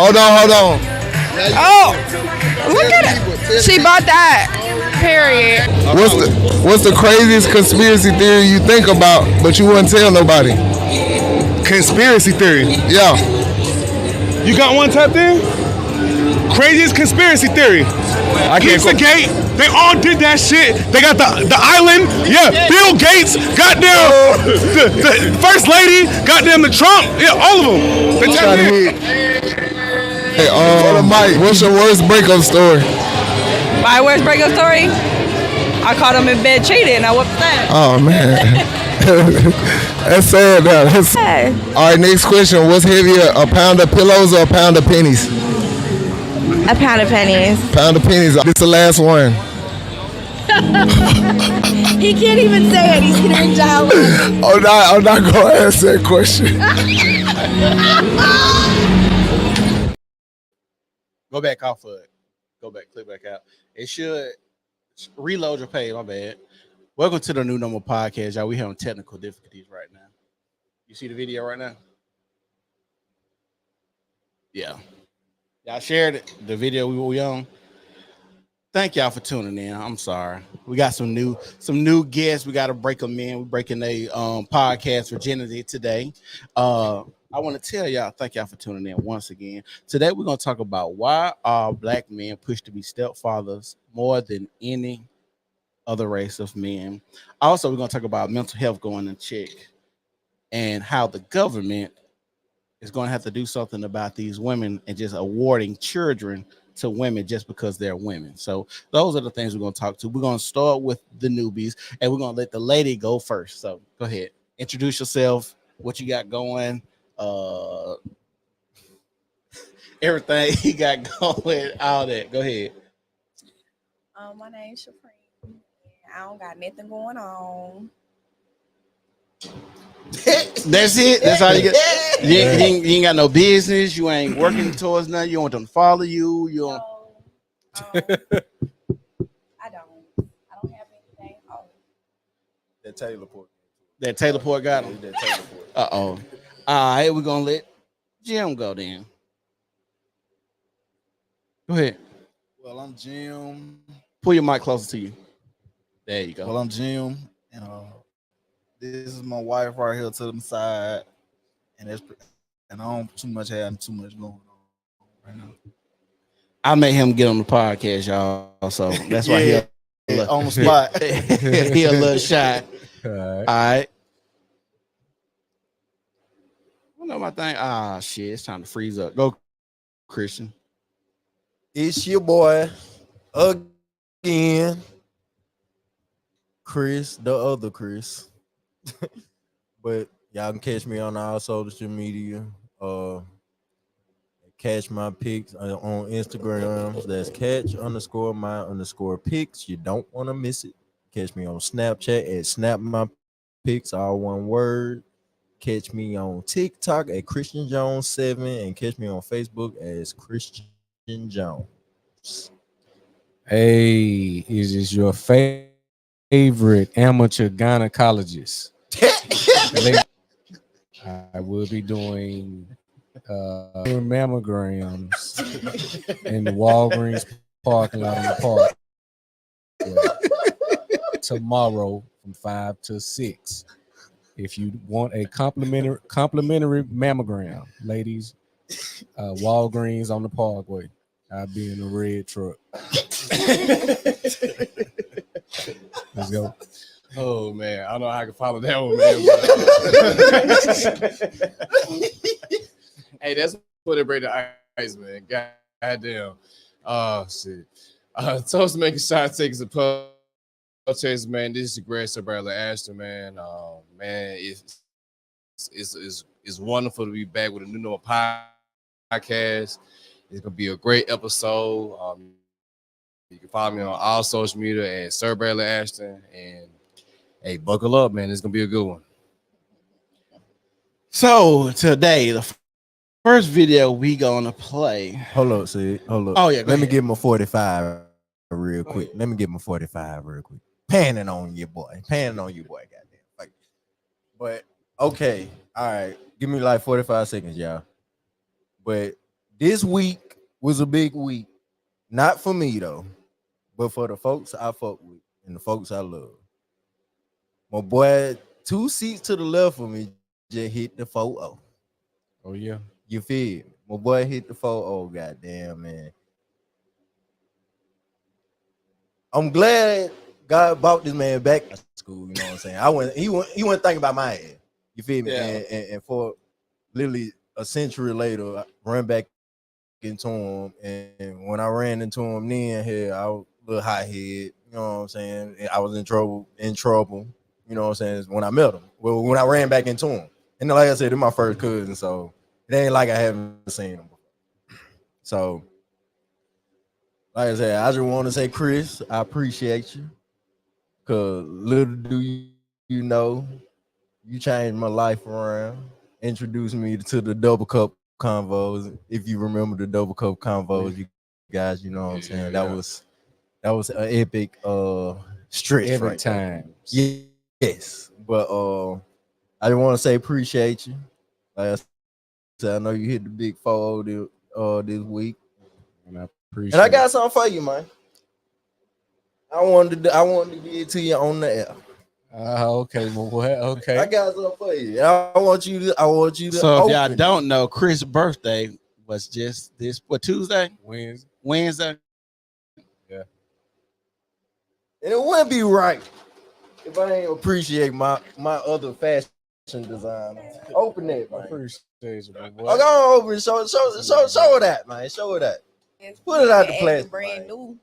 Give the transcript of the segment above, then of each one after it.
Hold on. Oh, look at it. She bought that. Period. What's the craziest conspiracy theory you think about, but you wouldn't tell nobody? Conspiracy theory. Yeah. You got one tapped in? Craziest conspiracy theory. Pizzagate. They all did that shit. They got the island. Yeah, Bill Gates. Goddamn the first lady. Goddamn the Trump. Yeah, all of them. They tapped in. Hey, Mike, what's your worst breakup story? My worst breakup story? I caught him in bed cheating. Now what's that? Oh man. That's sad. That's Hey. All right, next question. What's heavier, a pound of pillows or a pound of pennies? A pound of pennies. Pound of pennies. This is the last one. He can't even say it. He's getting down. I'm not going to answer that question. Go back off of it. Go back, click back out. It should reload your page. My bad. Welcome to the New Normal Podcast, y'all. We having technical difficulties right now. You see the video right now? Yeah. Y'all shared it, the video we on. Thank y'all for tuning in. I'm sorry. We got some new guests. We got to break them in. We're breaking a podcast virginity today. I want to tell y'all, thank y'all for tuning in once again. Today we're going to talk about why are black men pushed to be stepfathers more than any other race of men. Also, we're going to talk about mental health going in check and how the government is going to have to do something about these women and just awarding children to women just because they're women. So those are the things we're going to talk to. We're going to start with the newbies and we're going to let the lady go first. So go ahead, introduce yourself, what you got going, everything you got going, all that. Go ahead. My name's Supreme. I don't got nothing going on. That's it. That's all you get. You ain't got no business. You ain't working towards nothing. You don't want them to follow you. You don't. I don't. I don't have anything. Oh. That Taylor Port. That Taylor Port got him. That Taylor Port. All right, we're gonna let Jim go then. Go ahead. Well, I'm Jim. Pull your mic closer to you. There you go. Well, I'm Jim, and this is my wife right here to the side, and I don't have too much going on right now. I made him get on the podcast, y'all. So that's why he on the spot. He a little shy. All right. I know my thing. Ah, shit. It's time to freeze up. Go, Christian. It's your boy again, Chris, the other Chris. But y'all can catch me on all social media. Catch my pics on Instagram. That's catch_my_pics. You don't want to miss it. Catch me on Snapchat at snapmypics, all one word. Catch me on TikTok at Christian Jones 7 and catch me on Facebook as Christian Jones. Hey, is your favorite amateur gynecologist? I will be doing mammograms in the Walgreens parking lot in the park tomorrow from 5 to 6. If you want a complimentary mammogram, ladies, Walgreens on the Parkway. I'll be in a red truck. Let's go. Oh man, I don't know how I can follow that one, man. Hey, that's what it break the ice, man. Goddamn. Oh shit. Toast making shot takes a pub chase, man. This is the great Bradley Ashton, man. Man, it's wonderful to be back with a new normal podcast. It's gonna be a great episode. You can follow me on all social media and Sir Bradley Ashton. And hey, buckle up, man. It's gonna be a good one. So today, the first video we gonna play. Hold up, Sid. Hold up. Oh yeah. Let me get my 45 real quick. Let me get my 45 real quick. Panning on you, boy. Goddamn. Like, but okay. All right. Give me like 45 seconds, y'all. But This week was a big week. Not for me though, but for the folks I fuck with and the folks I love. My boy, 2 seats to the left of me just hit the 4-0. Oh yeah. You feel me? My boy hit the 4-0, goddamn man. I'm glad God brought this man back to school. You know what I'm saying? He went thinking about my ass. You feel me? Yeah. And for literally a century later, I ran back into him. And when I ran into him then here, I was a little hot head. You know what I'm saying? And I was in trouble. You know what I'm saying? When I met him. Well, when I ran back into him. And like I said, they're my first cousin, so it ain't like I haven't seen him before. So, like I said, I just want to say, Chris, I appreciate you. Cause little do you know, you changed my life around, introduced me to the double cup convos. If you remember the double cup convos, you guys, you know what I'm saying. That was an epic stretch Every right there. time. Yes. But I just want to say appreciate you. Like I said, I know you hit the big 4 this week. And I appreciate And I got something for you, man. I wanted to give it to you on the air. Okay, my boy. Okay. I got something for you. I want you to. So if y'all open don't know, Chris' birthday was just Tuesday? Wednesday. Wednesday? it. And it wouldn't be right if I ain't appreciate my other fashion designer. Open that, I man. appreciate you, my boy. I'm gonna open. Show her that, man. Show her that. Put it out the plastic, Brand man. new.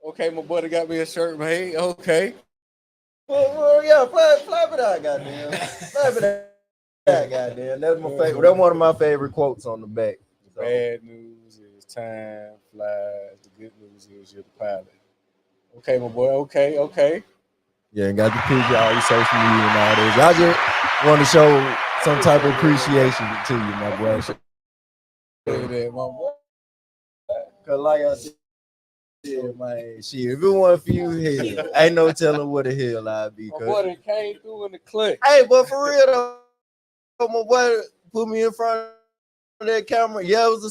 Okay, my boy got me a shirt made. Okay. Well, yeah, flap it out, goddamn. Flap it out, goddamn. That's my favorite. That's one of my favorite quotes on the back. The bad news is time flies. The good news is you're the pilot. Okay, my boy. Okay. Yeah, and got the picture, all your social media and all this. I just want to show some type of appreciation to you, my boy. Look at that, my boy. Cause like I said, man, shit, if it wasn't for you here, ain't no telling what the hell I'd be. My boy that came through in the clutch. Hey, but for real though, my boy put me in front of that camera. Yeah, it was a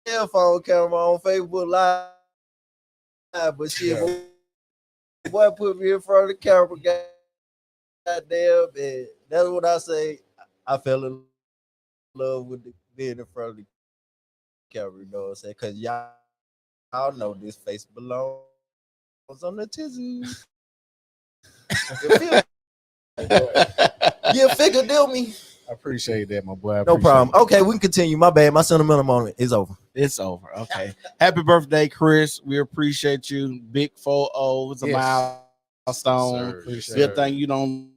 cell phone camera on Facebook Live, but shit, my boy put me in front of the camera. Goddamn, and that's what I say. I fell in love with being in front of the camera. You know what I'm saying? Cause y'all know this face belongs on the tizzy. You figure deal me. I appreciate that, my boy. No problem. Okay, we can continue. My bad. My sentimental moment is over. It's over. Okay. Happy birthday, Chris. We appreciate you. Big 4-0. It's a milestone. Yes, Good thing you don't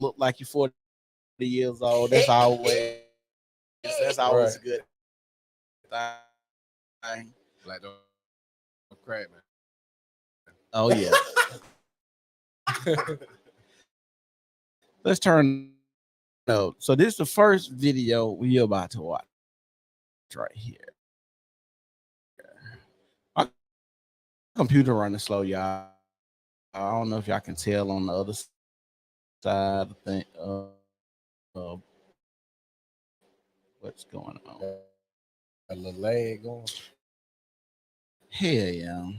look like you're 40 years old. That's always a good thing. Black don't crack, man. Oh yeah. Let's turn. No, so this is the first video we're about to watch right here. My computer running slow, y'all. I don't know if y'all can tell on the other side of the thing. What's going on? A little lag going. Hell yeah.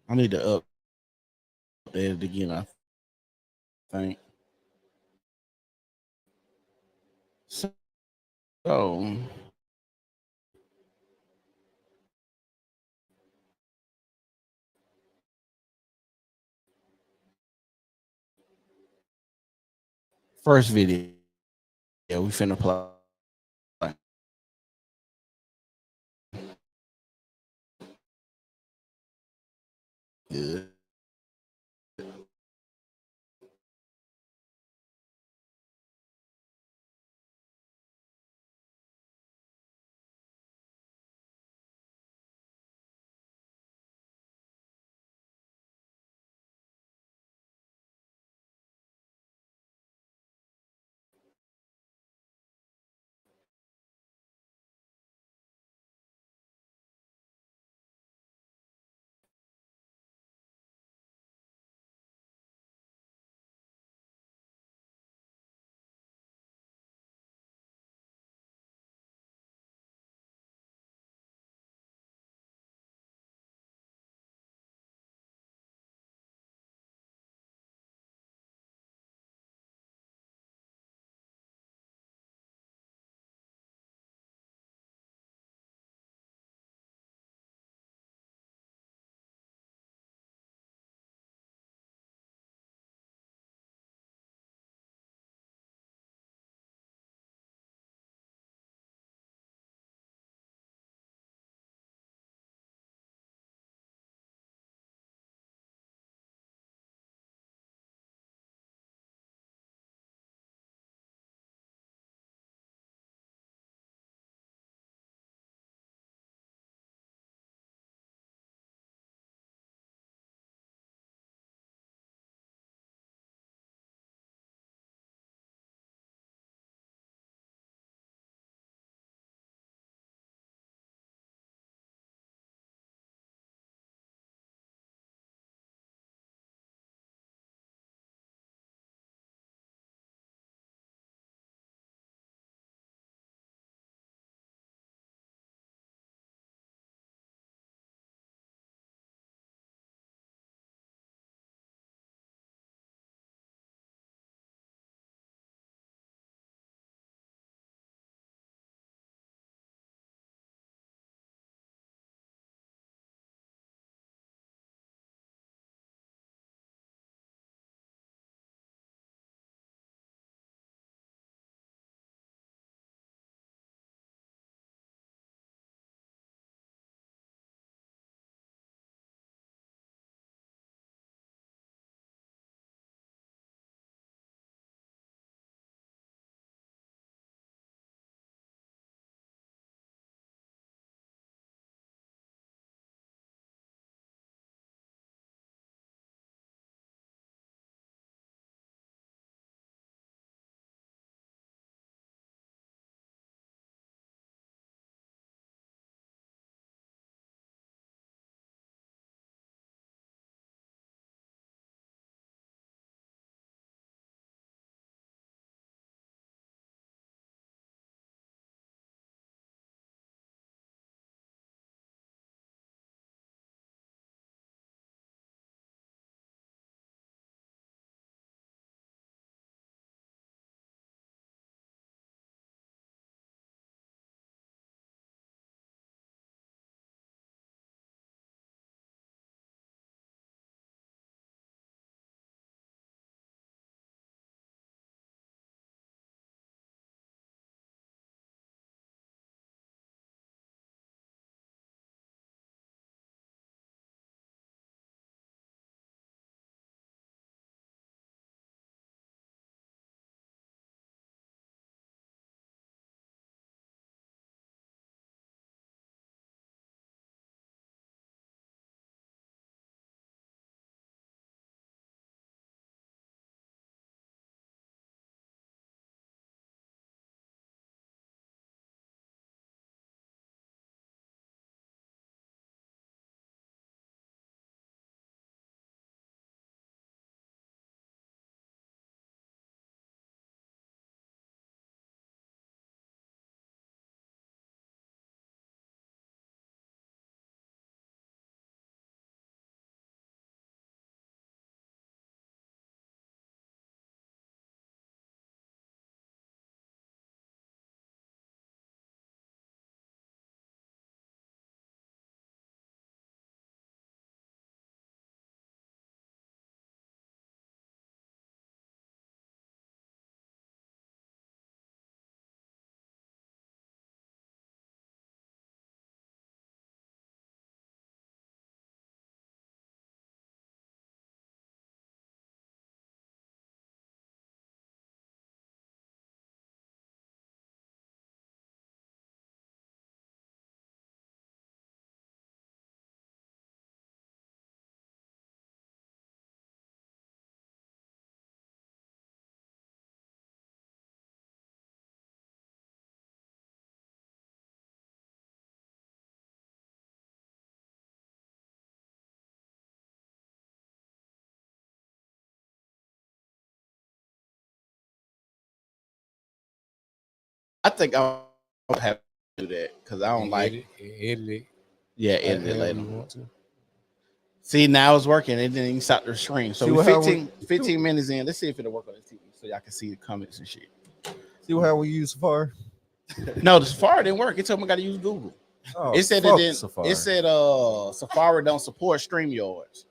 I need to update it again, I think. So first video, yeah, we finna play. Good. I think I'll have to do that because I don't like edit it. Yeah, edit it later. You want to. See, now it's working. It didn't even stop the screen. So we're 15 minutes in. Let's see if it'll work on the TV so y'all can see the comments and shit. See how we use Safari? No, the Safari didn't work. It told me I got to use Google. Oh, it said it didn't. Safari. It said Safari don't support StreamYards.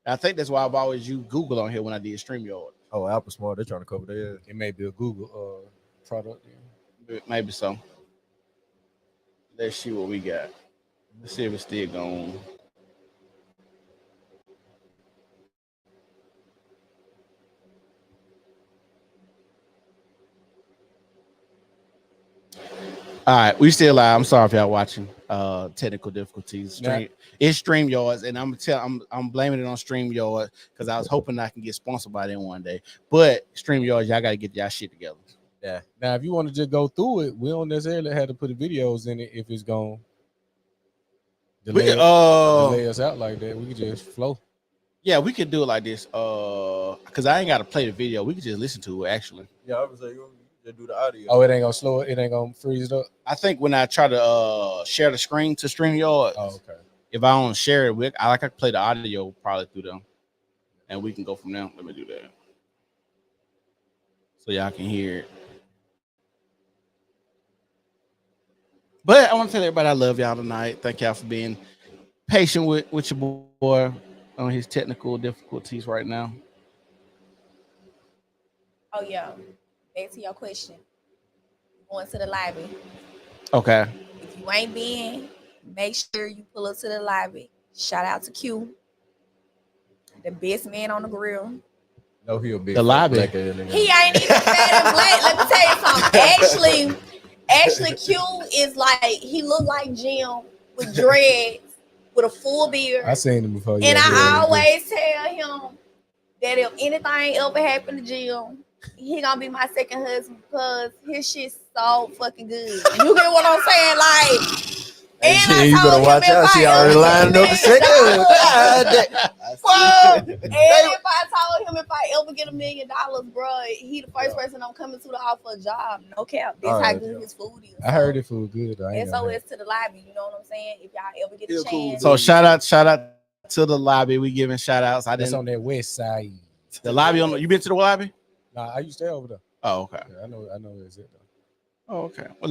I think that's why I've always used Google on here when I did StreamYard. Oh, Apple Smart, they're trying to cover that. It may be a Google product. Maybe so. Let's see what we got. Let's see if it's still going. All right, we still live. I'm sorry if y'all watching. Technical difficulties. It's StreamYards, and I'm blaming it on StreamYard because I was hoping I can get sponsored by them one day. But StreamYards, y'all got to get y'all shit together. Yeah. Now, if you want to just go through it, we don't necessarily have to put the videos in it if it's going to delay us out like that. We could just flow. Yeah, we could do it like this. Because I ain't got to play the video. We could just listen to it, actually. Yeah, I was saying you just do the audio. Oh, it ain't going to slow it? It ain't going to freeze it up? I think when I try to share the screen to StreamYard, okay. If I don't share it, I can play the audio probably through them. And we can go from there. Let me do that. So y'all can hear it. But I want to tell everybody I love y'all tonight. Thank y'all for being patient with your boy on his technical difficulties right now. Oh yeah. Back to your question. Going to the lobby. Okay. If you ain't been, make sure you pull up to the lobby. Shout out to Q, the best man on the grill. No, he'll be the lobby. He ain't even fat and black. Let me tell you something. Actually, Q is like, he look like Jim with dreads, with a full beard. I seen him before. And I always tell him that if anything ever happened to Jim, he gonna be my second husband because his shit's so fucking good. You get what I'm saying? Like, and you better watch out. She already lined up the second. And if I told him if I ever get $1 million, bro, he the first person I'm coming to offer a job. No cap. That's how good his food is. I heard it food good. SOS to the lobby. You know what I'm saying? If y'all ever get a chance. So shout out to the lobby. We giving shout outs. That's on that west side. The lobby on. You been to the lobby? Nah, I used to stay over there. Oh, okay. Yeah, I know it's it though. Oh, okay. Well,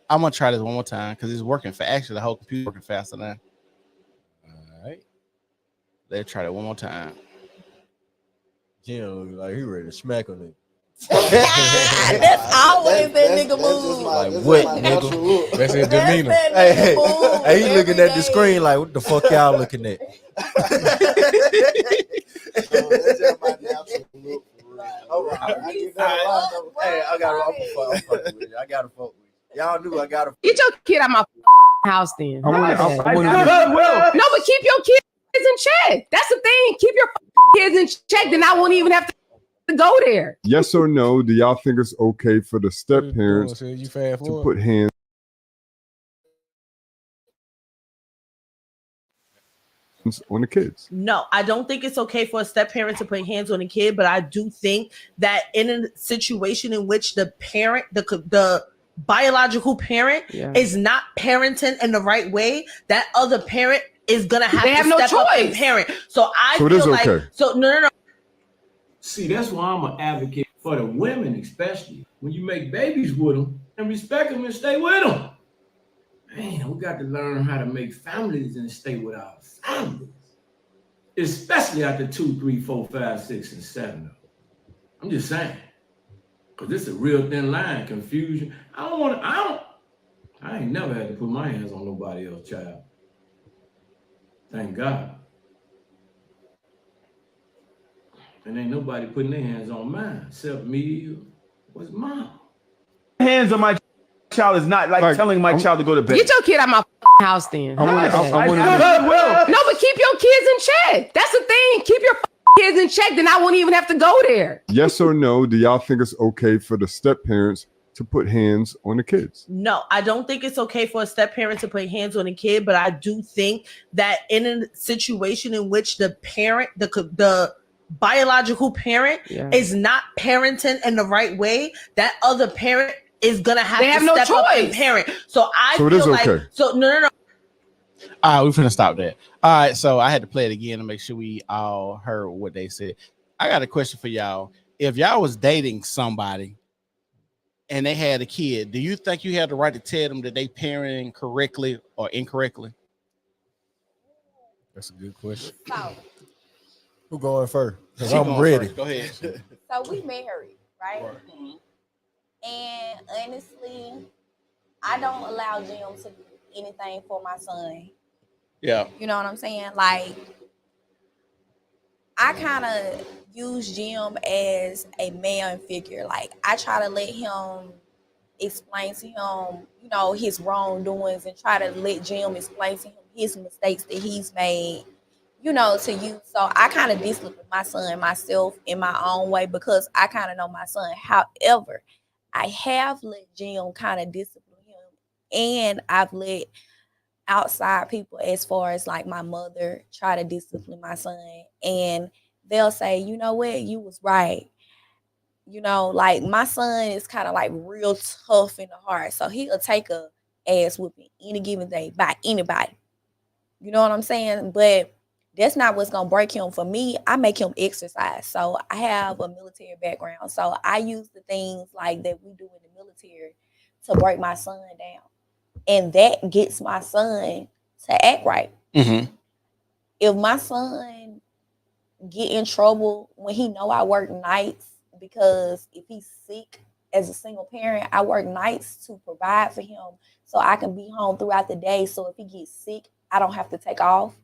I'm gonna try this one more time because it's working for. Actually, the whole computer working faster now. All right. Let's try that one more time. Jim, like he ready to smack on it. That's always that nigga move. Like what, nigga? That's his demeanor. Hey, he looking at the screen like, what the fuck y'all looking at? I gotta fuck with you. Y'all knew I gotta get your kid out my house then. No, but keep your kids in check. That's the thing. Keep your kids in check, then I won't even have to go there. Yes or no? Do y'all think it's okay for the step parents to put hands on the kids? No, I don't think it's okay for a step parent to put hands on a kid, but I do think that in a situation in which the parent, the biological parent is not parenting in the right way, that other parent is gonna have to step up and parent. So I feel like no. See, that's why I'm an advocate for the women, especially when you make babies with them and respect them and stay with them. Man, we got to learn how to make families and stay with our families, especially after 2, 3, 4, 5, 6, and 7. I'm just saying, because this is a real thin line, confusion. I ain't never had to put my hands on nobody else's child. Thank God. And ain't nobody putting their hands on mine except me. What's mine? Hands on my child is not like telling my child to go to bed. Get your kid out my house then. No, but keep your kids in check. That's the thing. Keep your kids in check, then I won't even have to go there. Yes or no? Do y'all think it's okay for the step parents to put hands on the kids? No, I don't think it's okay for a step parent to put hands on a kid, but I do think that in a situation in which the parent, the biological parent is not parenting in the right way, that other parent is gonna have They to have no step up and choice. parent. So I So it feel is like okay. so no. All right, we're finna stop that. All right, so I had to play it again to make sure we all heard what they said. I got a question for y'all. If y'all was dating somebody and they had a kid, do you think you had the right to tell them that they parenting correctly or incorrectly? That's a good question. So, Who going first? Because She I'm going ready. first. Go ahead. so we married, right? And honestly, I don't allow Jim to do anything for my son. Yeah. You know what I'm saying? Like, I kind of use Jim as a man figure. Like, I try to let him explain to him, you know, his wrongdoings and try to let Jim explain to him his mistakes that he's made, you know, to you. So I kind of discipline my son myself in my own way because I kind of know my son. However, I have let Jim kind of discipline him, and I've let outside people, as far as like my mother, try to discipline my son, and they'll say, you know what, you was right. You know, like my son is kind of like real tough in the heart, so he'll take a ass whooping any given day by anybody. You know what I'm saying? But that's not what's gonna break him. For me, I make him exercise. So I have a military background, so I use the things like that we do in the military to break my son down, and that gets my son to act right. Mm-hmm. If my son get in trouble when he know I work nights, because if he's sick as a single parent, I work nights to provide for him so I can be home throughout the day. So if he gets sick, I don't have to take off.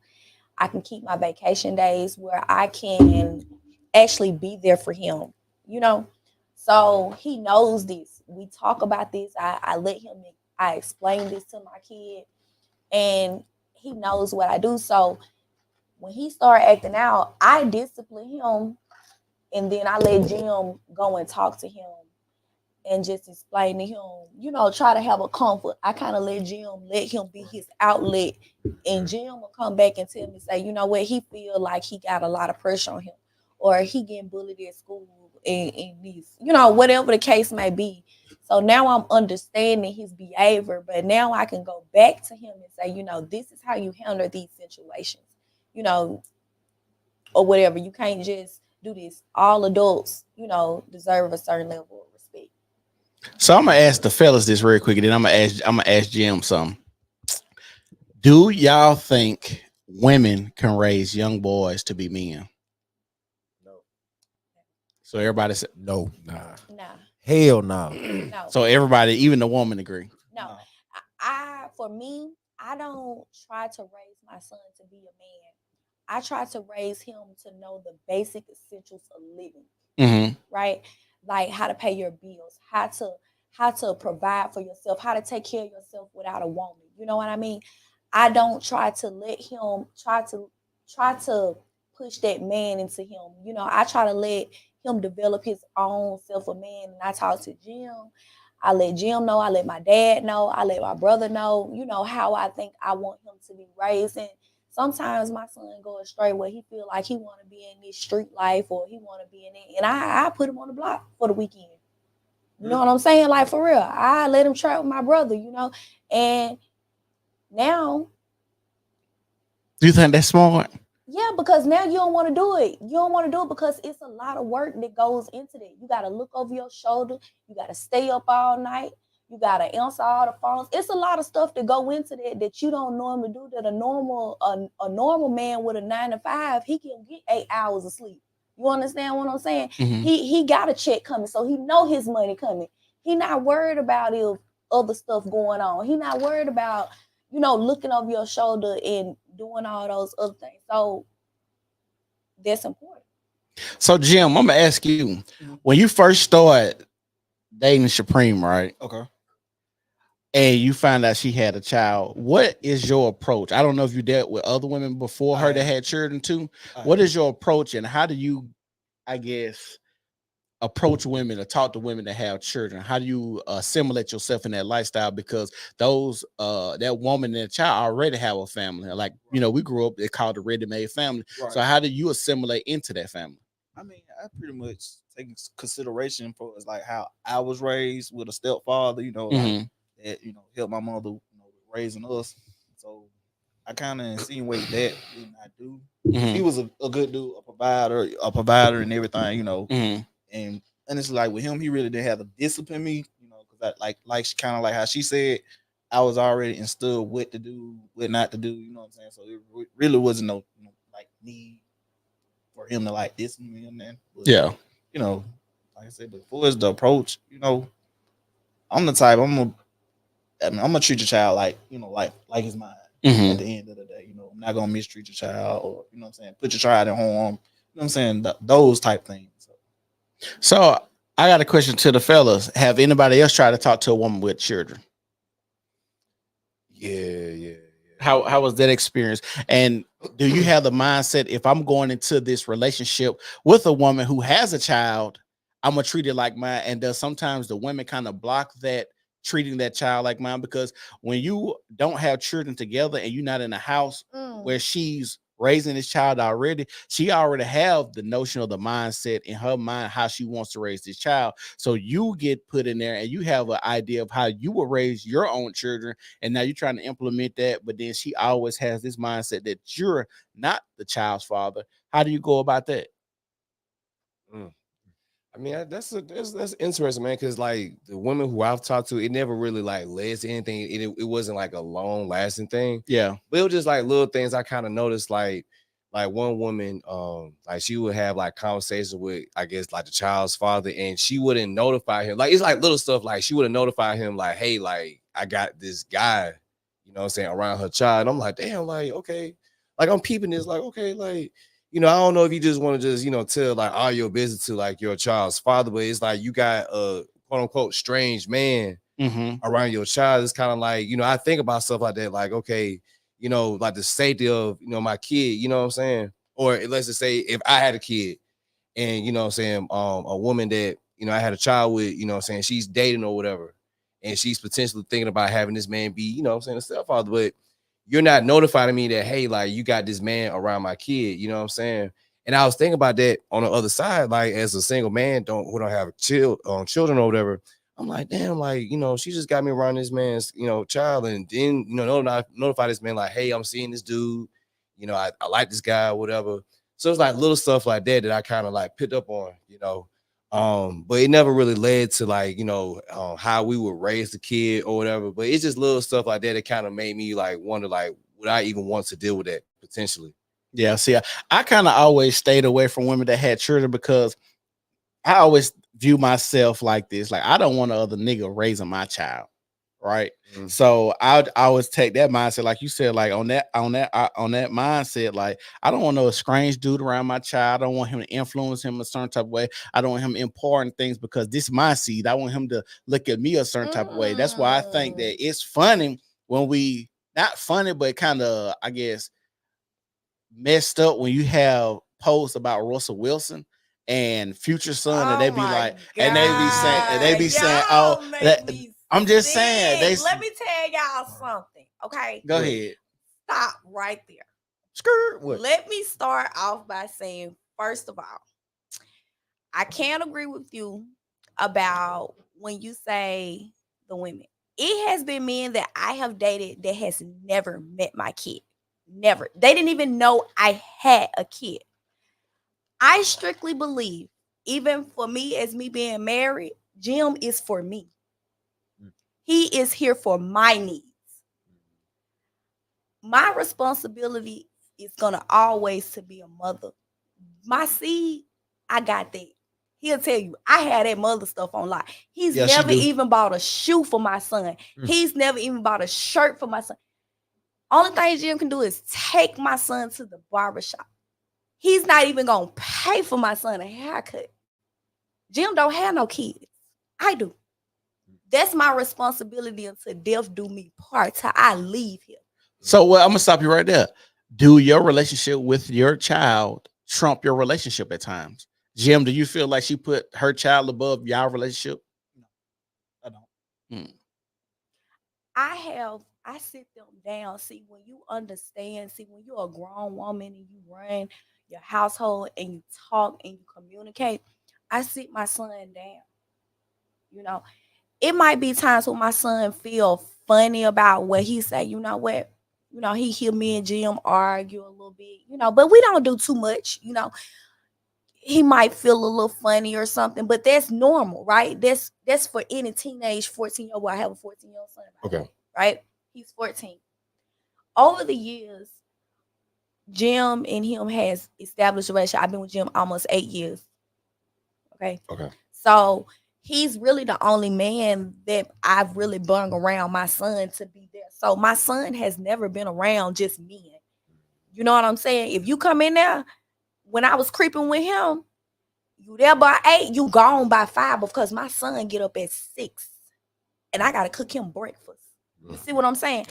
I can keep my vacation days where I can actually be there for him, you know? So he knows this. We talk about this. I let him, I explain this to my kid, and he knows what I do. So when he started acting out, I discipline him, and then I let Jim go and talk to him and just explain to him, you know, try to have a comfort. I kind of let him be his outlet, and Jim will come back and tell me, say, you know what, he feel like he got a lot of pressure on him, or he getting bullied at school, and this, you know, whatever the case may be. So now I'm understanding his behavior, but now I can go back to him and say, you know, this is how you handle these situations, you know, or whatever. You can't just do this. All adults, you know, deserve a certain level of respect. So I'm gonna ask the fellas this real quick, and then I'm gonna ask Jim something. Do y'all think women can raise young boys to be men? No. So everybody said No. Nah. Hell no. No. So everybody, even the woman, agree. No. I for me, I don't try to raise my son to be a man. I try to raise him to know the basic essentials of living. Mm-hmm. Right? Like how to pay your bills, how to provide for yourself, how to take care of yourself without a woman. You know what I mean? I don't try to let him try to push that man into him. You know, I try to let him develop his own self of man. And I talk to Jim. I let Jim know. I let my dad know. I let my brother know. You know how I think I want him to be raised. And sometimes my son go astray where he feel like he want to be in this street life, or he want to be in it, and I put him on the block for the weekend. You know what I'm saying? Like, for real, I let him trap with my brother. You know, and now, Do you think that's smart? yeah, because now you don't want to do it. You don't want to do it because it's a lot of work that goes into that. You got to look over your shoulder. You got to stay up all night. You got to answer all the phones. It's a lot of stuff that go into that you don't normally do, that a normal man with a 9 to 5, he can get 8 hours of sleep. You understand what I'm saying? Mm-hmm. He got a check coming, so he know his money coming. He not worried about if other stuff going on. He not worried about, you know, looking over your shoulder and doing all those other things. So that's important. So Jim, I'm gonna ask you, when you first started dating Supreme, right? Okay. And you found out she had a child, what is your approach? I don't know if you dealt with other women before her that had children too. What is your approach, and how do you, I guess, approach women or talk to women that have children? How do you assimilate yourself in that lifestyle? Because those that woman and child already have a family. Like, you know, we grew up, they called a ready-made family. Right. So how do you assimilate into that family? I mean, I pretty much take into consideration for is like how I was raised with a stepfather, like, that helped my mother, raising us. So I kind of insinuate that didn't I do. He was a good dude, a provider and everything, And honestly, like with him, he really didn't have to discipline me, because like kind of like how she said, I was already instilled what to do, what not to do. You know what I'm saying? So it really wasn't no like need for him to like discipline me and then. Yeah. Like I said, but for as the approach, I'm the type I'm gonna treat your child like like his mine. At the end of the day, I'm not gonna mistreat your child or what I'm saying, put your child at home. You know what I'm saying? Those type things. So I got a question to the fellas. Have anybody else tried to talk to a woman with children? Yeah. How was that experience? And do you have the mindset, if I'm going into this relationship with a woman who has a child, I'm gonna treat it like mine? And does sometimes the women kind of block that, treating that child like mine? Because when you don't have children together and you're not in a house where she's raising this child already, she already have the notion of the mindset in her mind how she wants to raise this child. So you get put in there and you have an idea of how you will raise your own children, and now you're trying to implement that, but then she always has this mindset that you're not the child's father. How do you go about that? I mean, that's interesting, man. Because like the women who I've talked to, it never really like led to anything. It wasn't like a long lasting thing. Yeah, but it was just like little things I kind of noticed. Like one woman, like she would have like conversations with, I guess, like the child's father, and she wouldn't notify him. Like it's like little stuff. Like she wouldn't notify him, like, hey, like I got this guy, you know what I'm saying, around her child. And I'm like, damn, like okay, like I'm peeping this, like okay, like. I don't know if you just want to just, tell like all your business to like your child's father, but it's like you got a quote unquote strange man around your child. It's kind of like, I think about stuff like that, like, okay, like the safety of, my kid, you know what I'm saying? Or let's just say if I had a kid and, what I'm saying, a woman that, I had a child with, what I'm saying, she's dating or whatever, and she's potentially thinking about having this man be, what I'm saying, a stepfather, but you're not notifying me that, hey, like you got this man around my kid, you know what I'm saying? And I was thinking about that on the other side, like as a single man who don't have children or whatever. I'm like, damn, like, she just got me around this man's, child, and then, notify this man like, hey, I'm seeing this dude, I like this guy or whatever. So it's like little stuff like that I kind of like picked up on, but it never really led to like, how we would raise the kid or whatever. But it's just little stuff like that kind of made me like wonder, like, would I even want to deal with that potentially? Yeah, see, I kind of always stayed away from women that had children because I always view myself like this. Like, I don't want another nigga raising my child. Right. So I always take that mindset, like you said, like on that mindset, like I don't want no strange dude around my child. I don't want him to influence him a certain type of way. I don't want him imparting things because this is my seed. I want him to look at me a certain type of way. That's why I think that it's funny when we, not funny, but kind of, I guess, messed up when you have posts about Russell Wilson and Future Son, and they be like, and they be saying, oh, that. I'm just saying. Let me tell y'all something, okay? Go ahead. Stop right there. Skirt. What? Let me start off by saying, first of all, I can't agree with you about when you say the women. It has been men that I have dated that has never met my kid. Never. They didn't even know I had a kid. I strictly believe, even for me as me being married, Jim is for me. He is here for my needs. My responsibility is going to always to be a mother. My seed, I got that. He'll tell you, I had that mother stuff on lock. He's never even bought a shoe for my son. He's never even bought a shirt for my son. Only thing Jim can do is take my son to the barbershop. He's not even going to pay for my son a haircut. Jim don't have no kids. I do. That's my responsibility until death do me part till I leave here. So I'm gonna stop you right there. Do your relationship with your child trump your relationship at times? Jim, do you feel like she put her child above your relationship? No, I don't. I sit them down. See, when you understand, when you're a grown woman and you run your household and you talk and you communicate, I sit my son down. You know, it might be times when my son feel funny about what he say. You know what? You know, he hear me and Jim argue a little bit, you know, but we don't do too much, you know. He might feel a little funny or something, but that's normal, right? That's for any teenage 14-year-old. I have a 14-year-old son. Okay. Right? He's 14. Over the years, Jim and him has established a relationship. I've been with Jim almost 8 years. Okay. So he's really the only man that I've really brought around my son to be there. So my son has never been around just men. You know what I'm saying? If you come in there, when I was creeping with him, you there by 8, you gone by 5 because my son get up at 6 and I gotta cook him breakfast. You see what I'm saying?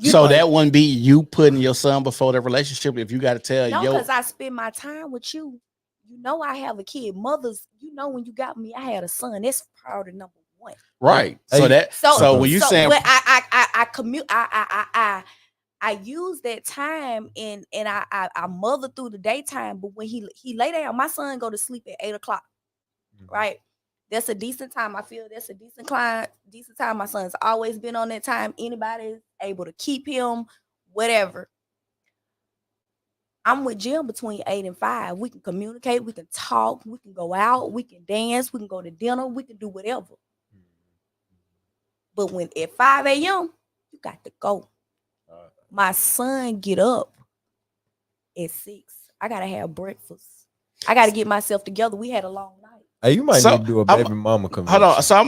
So that wouldn't be you putting your son before the relationship if you got to tell no, because I spend my time with you. You know I have a kid. Mothers, you know when you got me, I had a son. That's priority number 1. Right. So when you saying I use that time and I mother through the daytime, but when he lay down, my son go to sleep at 8 o'clock. Right. That's a decent time. I feel that's a decent time. My son's always been on that time. Anybody is able to keep him, whatever. I'm with Jim between 8 and 5. We can communicate, we can talk, we can go out, we can dance, we can go to dinner, we can do whatever. But when at 5 a.m., you got to go. My son get up at 6. I gotta have breakfast. I gotta get myself together. We had a long night. Hey, you might need to do a baby mama convention. Hold on. So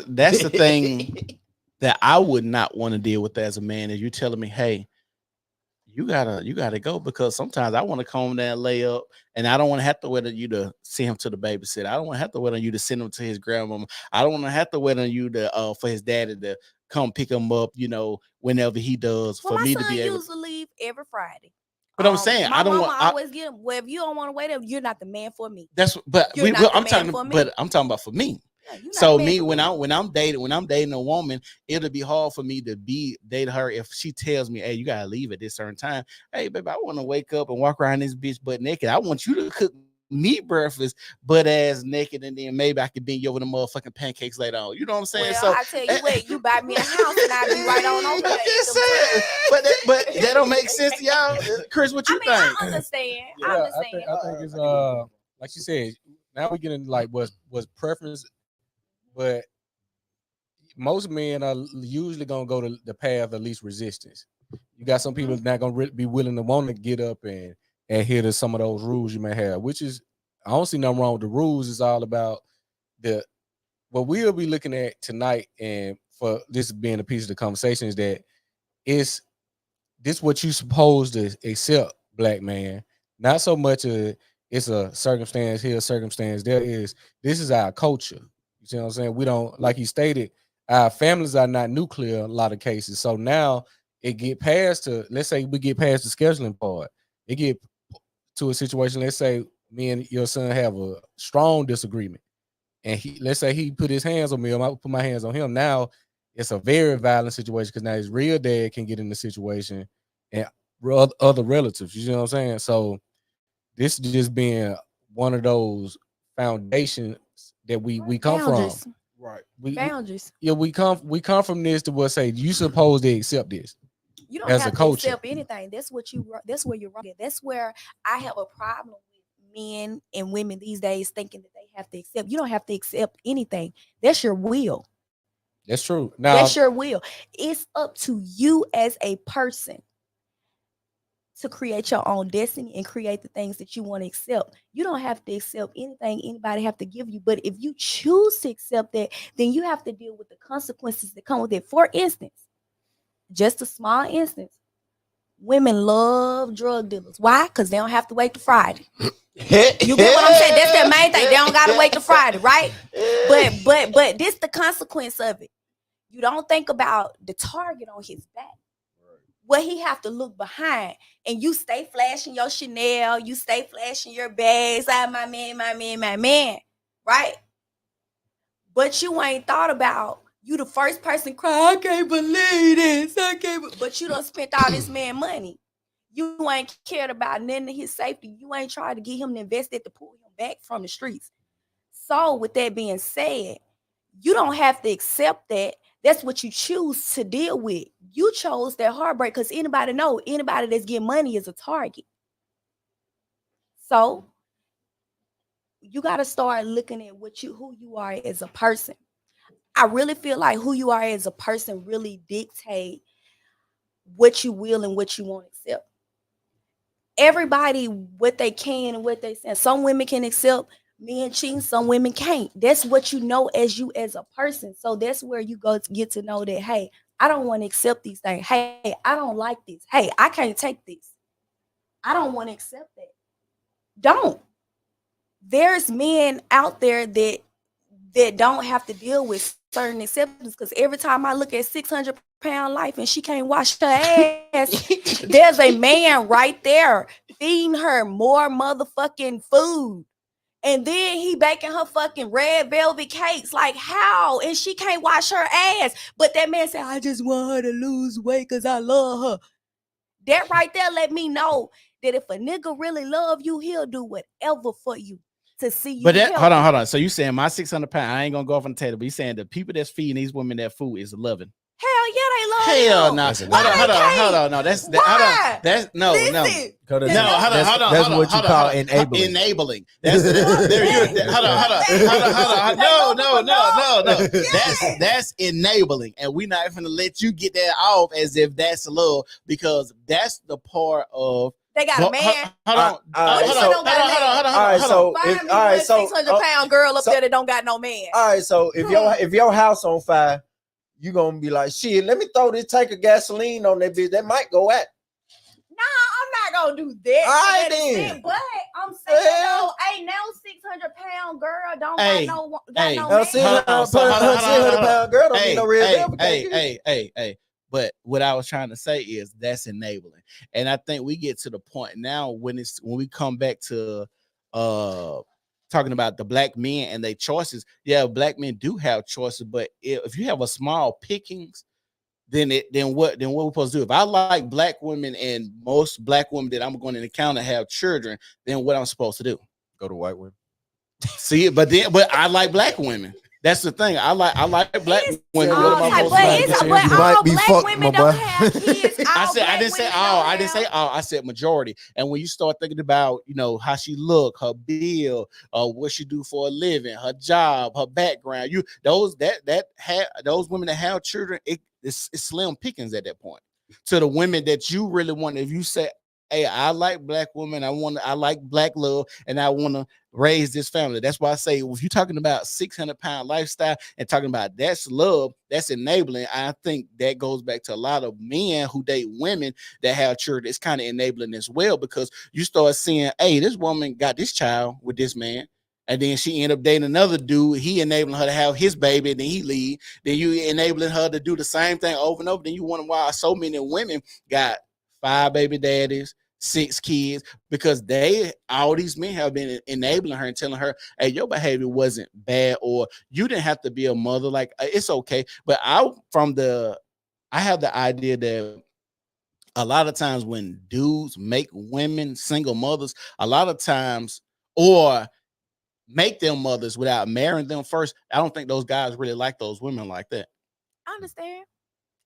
that's the thing that I would not want to deal with as a man. Is you telling me, hey, you gotta go, because sometimes I want to come down and lay up, and I don't want to have to wait on you to send him to the babysitter. I don't want to have to wait on you to send him to his grandmama. I don't want to have to wait on you to for his daddy to come pick him up, you know, whenever he does. Well, for me to be able. My son used to leave every Friday. But I'm saying my I don't mama want. always get him. Well, if you don't want to wait up, you're not the man for me. That's but You're not the I'm man talking. for me. But I'm talking about for me. Yeah, So me when I'm dating a woman, it'll be hard for me to date her if she tells me, hey, you gotta leave at this certain time. Hey, baby, I want to wake up and walk around this bitch butt naked. I want you to cook me breakfast butt ass naked, and then maybe I could bend you over the motherfucking pancakes later on. You know what I'm saying? Well, So I tell you what, you buy me a house and I'll be right on over there. I'm just saying, but that don't make sense to y'all, Chris. What you think? I understand. I understand. I think it's like you said. Now we're getting like was preference, but most men are usually gonna go to the path of least resistance. You got some people not gonna be willing to want to get up and adhere to some of those rules you may have, which is I don't see nothing wrong with the rules. It's all about what we'll be looking at tonight, and for this being a piece of the conversation, is that it's this what you supposed to accept, black man. Not so much it's a circumstance here, a circumstance there. This is our culture. You see what I'm saying? We don't, like you stated, our families are not nuclear in a lot of cases. So now it get past to, let's say we get past the scheduling part. It get to a situation, let's say me and your son have a strong disagreement, and let's say he put his hands on me, or I put my hands on him. Now it's a very violent situation because now his real dad can get in the situation and other relatives. You know what I'm saying? So this just being one of those foundations that we come Boundaries. from. Right. Boundaries. We come from this to what say you supposed to accept this. You don't as have a culture. to accept anything. That's where you're wrong. That's where I have a problem with men and women these days thinking that they have to accept. You don't have to accept anything. That's your will. That's true. Now That's your will. It's up to you as a person to create your own destiny and create the things that you want to accept. You don't have to accept anything anybody have to give you. But if you choose to accept that, then you have to deal with the consequences that come with it. For instance, just a small instance, women love drug dealers. Why? Because they don't have to wait till Friday. You get what I'm saying? That's their main thing. They don't gotta wait till Friday, right? But this the consequence of it. You don't think about the target on his back. What he have to look behind, and you stay flashing your Chanel, you stay flashing your bags. My man, right? But you ain't thought about you the first person cry, I can't believe this. But you done spent all this man money. You ain't cared about none of his safety. You ain't tried to get him to invest it to pull him back from the streets. So with that being said, you don't have to accept that. That's what you choose to deal with. You chose that heartbreak because anybody that's getting money is a target. So you got to start looking at who you are as a person. I really feel like who you are as a person really dictate what you will and what you won't accept. Everybody, what they can and what they say. Some women can accept men cheating, some women can't. That's what you know as you as a person. So that's where you go to get to know that, hey, I don't want to accept these things. Hey, I don't like this. Hey, I can't take this. I don't want to accept that. Don't. There's men out there that don't have to deal with certain acceptance, because every time I look at 600-pound life and she can't wash her ass, there's a man right there feeding her more motherfucking food. And then he baking her fucking red velvet cakes. Like, how? And she can't wash her ass. But that man said, I just want her to lose weight because I love her. That right there let me know that if a nigga really love you, he'll do whatever for you to see you. But that, healthy. hold on. So you saying my 600 pounds, I ain't gonna go off on the table, but you saying the people that's feeding these women that food is loving. Hell yeah, they love Hell you. no. Hold on. No, that's no. Listen, Hold on. That's what you call enabling. Enabling. That's No. That's enabling, and we're not gonna let you get that off as if that's love, because that's the part of. They got a man. Hold on. All right, so 600-pound girl up there that don't got no man. All right, so if your house on fire, you gonna be like, shit, let me throw this tank of gasoline on that bitch. That might go at. Nah, I'm not gonna do that. All right, then. But I'm saying though, ain't no 600-pound girl don't got no man. 600-pound girl don't need no red velvet. Hey. But what I was trying to say is that's enabling. And I think we get to the point now when we come back to talking about the black men and their choices. Yeah, black men do have choices, but if you have a small pickings, then what we're supposed to do? If I like black women and most black women that I'm going to encounter have children, then what I'm supposed to do? Go to white women. See it, but I like black women. That's the thing. I like black women. What am I supposed to do? But all black women don't have kids. I didn't say all. I didn't say all. I said majority. And when you start thinking about, how she look, her bill, what she do for a living, her job, her background, those women that have children, it's slim pickings at that point. To the women that you really want, if you say, hey, I like black women, I like black love, and I want to raise this family. That's why I say, if you're talking about 600-pound lifestyle and talking about that's love, that's enabling, I think that goes back to a lot of men who date women that have children. It's kind of enabling as well, because you start seeing, hey, this woman got this child with this man, and then she ended up dating another dude. He enabling her to have his baby, and then he leave. Then you enabling her to do the same thing over and over. Then you wonder why so many women got 5 baby daddies, 6 kids, because all these men have been enabling her and telling her, hey, your behavior wasn't bad, or you didn't have to be a mother. Like, it's okay. But I have the idea that a lot of times when dudes make women single mothers, a lot of times, or make them mothers without marrying them first, I don't think those guys really like those women like that. I understand.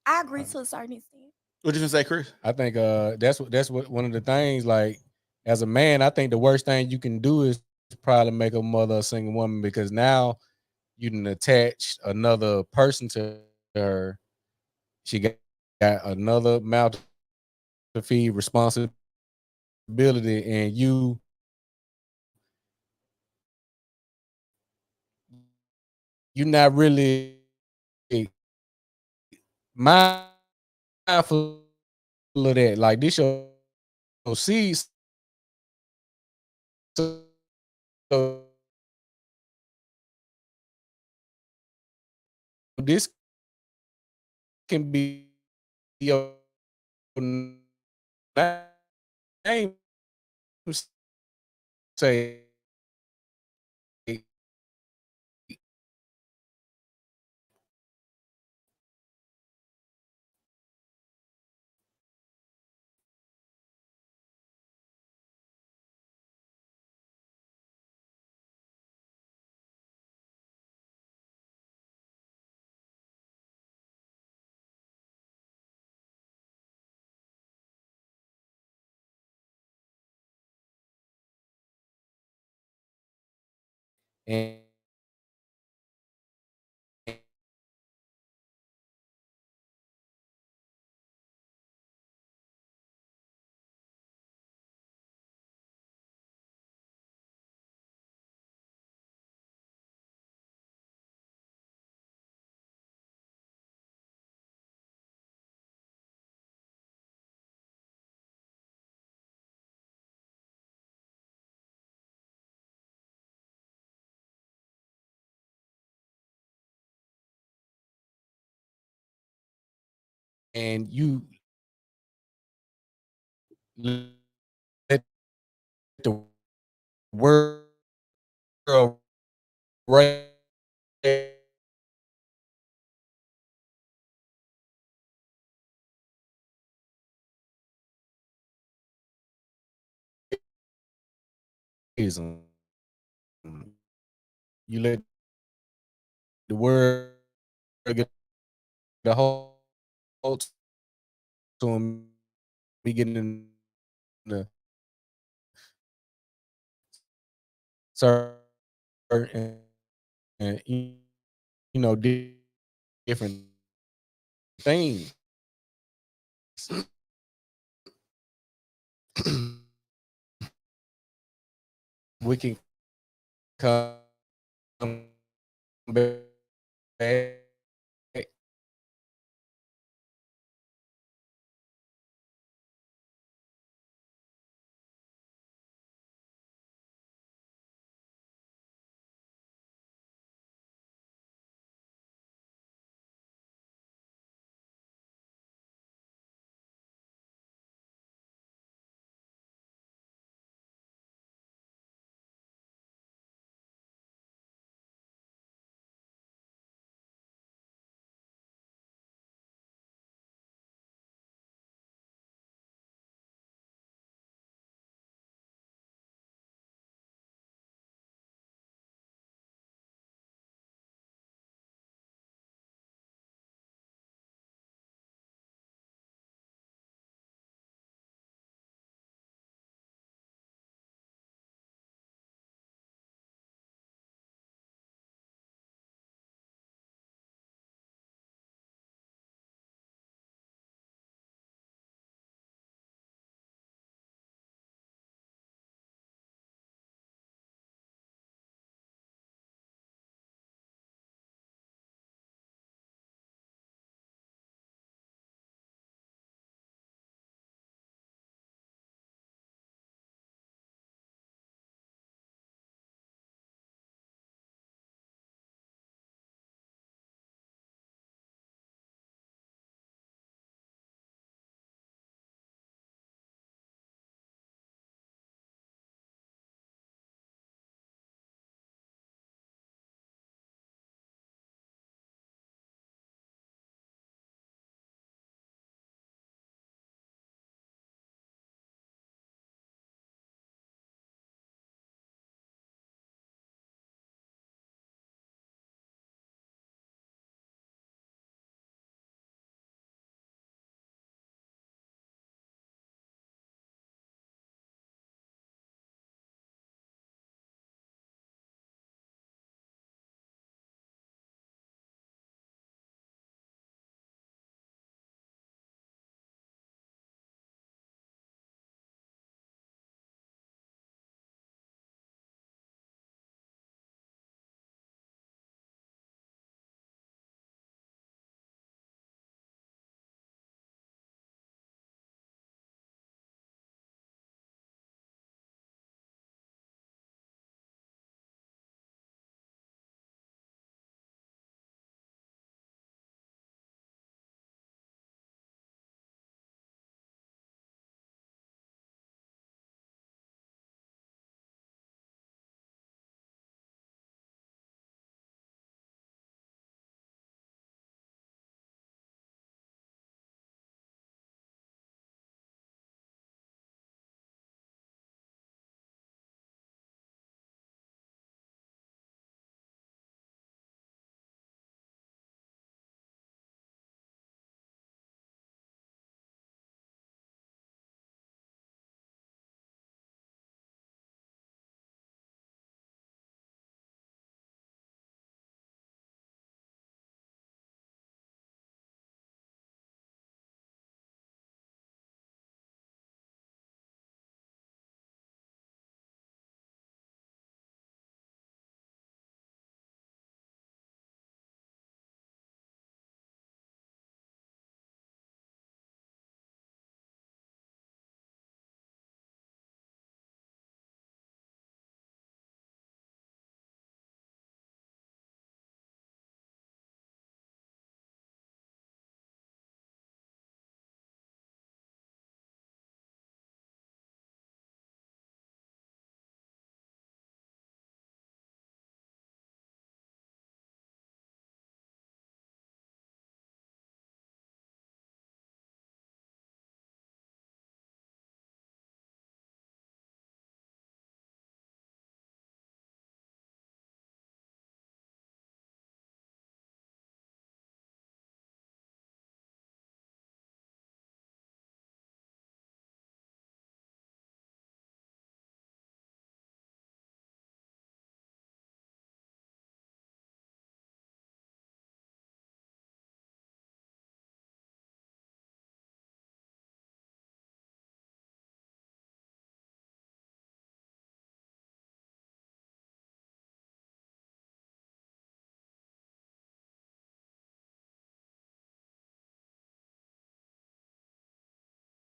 I agree to a certain extent. What did you say, Chris? I think that's what one of the things, like, as a man, I think the worst thing you can do is probably make a mother a single woman, because now you can attach another person to her. She got another mouth to feed, responsibility, and you're not really mindful of that. Like, this your seeds. So this can be your name. Say and you let the world raise them. You let the world get the whole to him be getting in the certain and different things. We can come back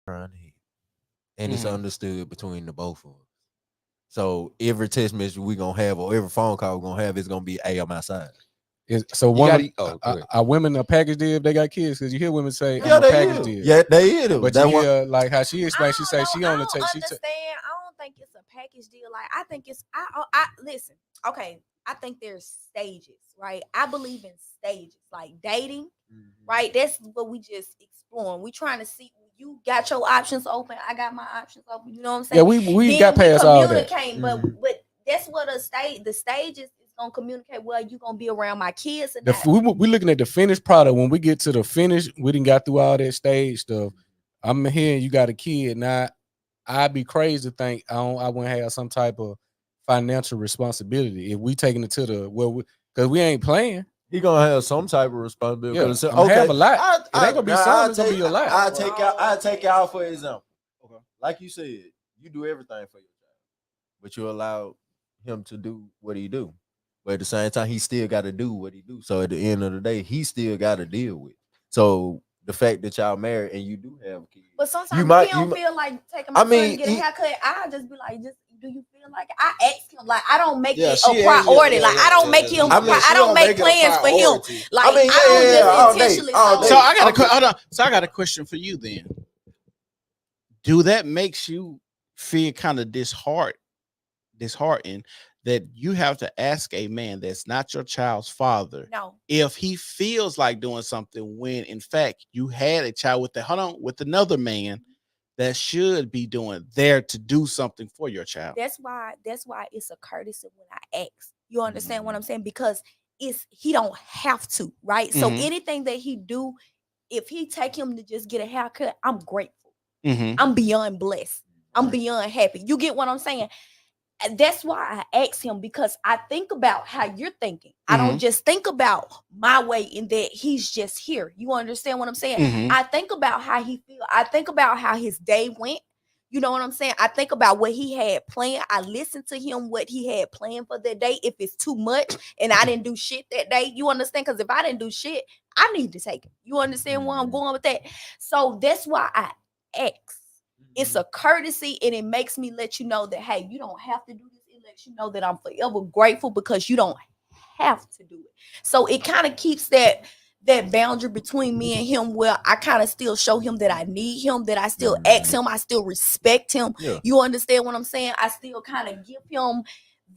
around the head. And it's understood between the both of us. So every text message we gonna have or every phone call we're gonna have is gonna be, hey, I'm outside. So are women a package deal if they got kids? Because you hear women say, I'm a package deal. Yeah, they is. But you hear like how she explains, she say she only take. I don't think it's a package deal. Like I think it's I listen. Okay, I think there's stages, right? I believe in stages, like dating, right? That's what we just exploring. We trying to see. You got your options open. I got my options open. You know what I'm saying? Yeah, we got past all that. But that's what the stages is gonna communicate. Well, you gonna be around my kids. And we looking at the finished product. When we get to the finish, we didn't got through all that stage stuff. I'm hearing you got a kid now. I'd be crazy to think I wouldn't have some type of financial responsibility if we taking it to the because we ain't playing. He gonna have some type of responsibility. Yeah, So, okay, have a lot. It ain't gonna be some. It's gonna be a lot. I take y'all for example. Okay, like you said, you do everything for your child, but you allow him to do what he do. But at the same time, he still got to do what he do. So at the end of the day, he still got to deal with. So the fact that y'all married and you do have kids, but sometimes you don't feel like taking my son to get a haircut. I just be like, do you feel like I ask him? Like I don't make it a priority. Like I don't make him. I don't make plans for him. Like I don't just intentionally. So I got a hold on. So I got a question for you then. Do that makes you feel kind of disheartened that you have to ask a man that's not your child's father if he feels like doing something when in fact you had a child with another man that should be doing there to do something for your child? That's why it's a courtesy when I ask. You understand what I'm saying? Because he don't have to, right? So anything that he do, if he take him to just get a haircut, I'm grateful. I'm beyond blessed. I'm beyond happy. You get what I'm saying? That's why I ask him, because I think about how you're thinking. I don't just think about my way in that he's just here. You understand what I'm saying? I think about how he feel. I think about how his day went. You know what I'm saying? I think about what he had planned. I listen to him, what he had planned for that day. If it's too much and I didn't do shit that day, you understand? Because if I didn't do shit, I need to take him. You understand where I'm going with that? So that's why I ask. It's a courtesy, and it makes me let you know that, hey, you don't have to do this. It lets you know that I'm forever grateful because you don't have to do it. So it kind of keeps that boundary between me and him where I kind of still show him that I need him, that I still ask him, I still respect him. Yeah. You understand what I'm saying? I still kind of give him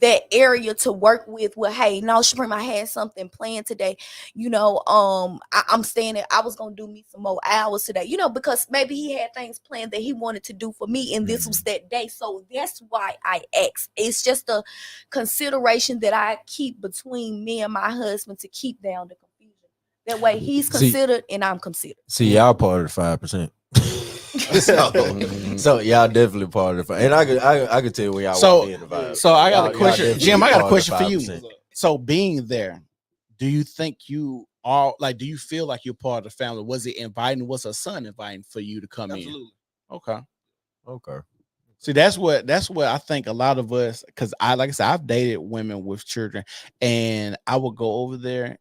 that area to work with. Well, hey, no, Supreme, I had something planned today. You know, I'm staying there. I was gonna do me some more hours today, you know, because maybe he had things planned that he wanted to do for me, and this was that day. So that's why I ask. It's just a consideration that I keep between me and my husband to keep down the confusion. That way he's considered and I'm considered. See, y'all part of the 5%. So y'all definitely part of the 5%. And I could tell where y'all so in the vibe. So I got a question, Jim. I got a question for you. So being there, do you think you are like? Do you feel like you're part of the family? Was it inviting? Was her son inviting for you to come in? Okay. See, that's what I think a lot of us, because like I said, I've dated women with children, and I would go over there,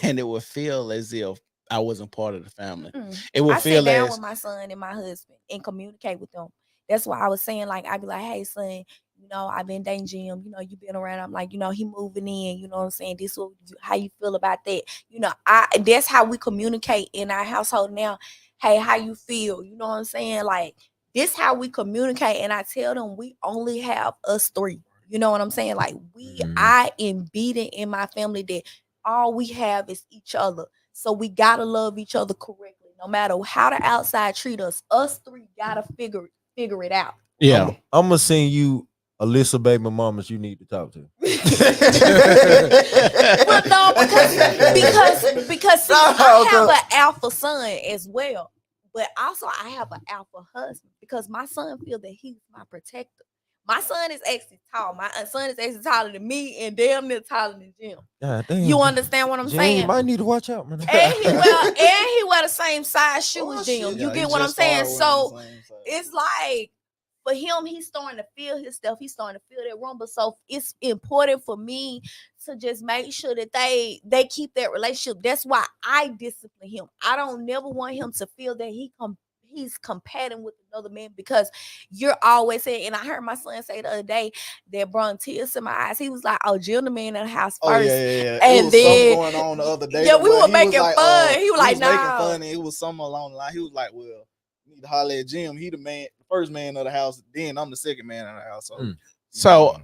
and it would feel as if I wasn't part of the family. It would feel sit down with my son and my husband and communicate with them. That's why I was saying, like, I'd be like, hey, son, you know, I've been dating Jim. You know, you've been around. I'm like, you know, he moving in. You know what I'm saying? This is how you feel about that. You know, that's how we communicate in our household now. Hey, how you feel? You know what I'm saying? Like, this how we communicate. And I tell them we only have us three. You know what I'm saying? Like, I embed it in my family that all we have is each other. So we gotta love each other correctly, no matter how the outside treat us. Us three gotta figure it out. Yeah, I'm gonna send you a list of baby mamas you need to talk to. Well, no, because see, I have an alpha son as well, but also I have an alpha husband because my son feels that he's my protector. My son is actually tall. My son is actually taller than me and damn near taller than Jim. You understand what I'm saying? You might need to watch out, man. And he wear the same size shoe as Jim. You get what I'm saying? So it's like, for him, he's starting to feel his stuff. He's starting to feel that rumble. So it's important for me to just make sure that they keep that relationship. That's why I discipline him. I don't never want him to feel that he he's competing with another man because you're always saying, and I heard my son say the other day that brought tears to my eyes. He was like, "Oh, Jill the man in the house first." Oh yeah. And it was then something going on the other day. yeah, we where were he making was like, fun. He was like, making "Nah." fun, and it was something along the line. He was like, "Well, you need to holler at Jim. He the man, the first man of the house. Then I'm the second man of the house." So,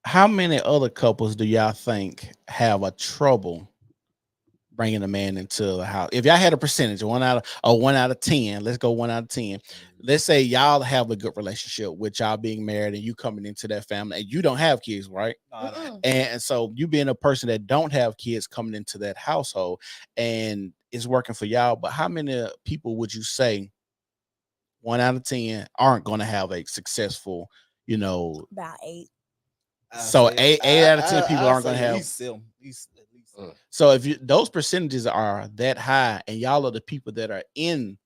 how many other couples do y'all think have a trouble bringing a man into the house? If y'all had a percentage, 1 out of 10, let's go 1 out of 10. Let's say y'all have a good relationship with y'all being married and you coming into that family and you don't have kids, right? And so you being a person that don't have kids coming into that household and it's working for y'all, but how many people would you say 1 out of 10 aren't going to have a successful, about 8. So eight out of 10 people aren't going to have. At least 7. So if those percentages are that high, and y'all are the people that are in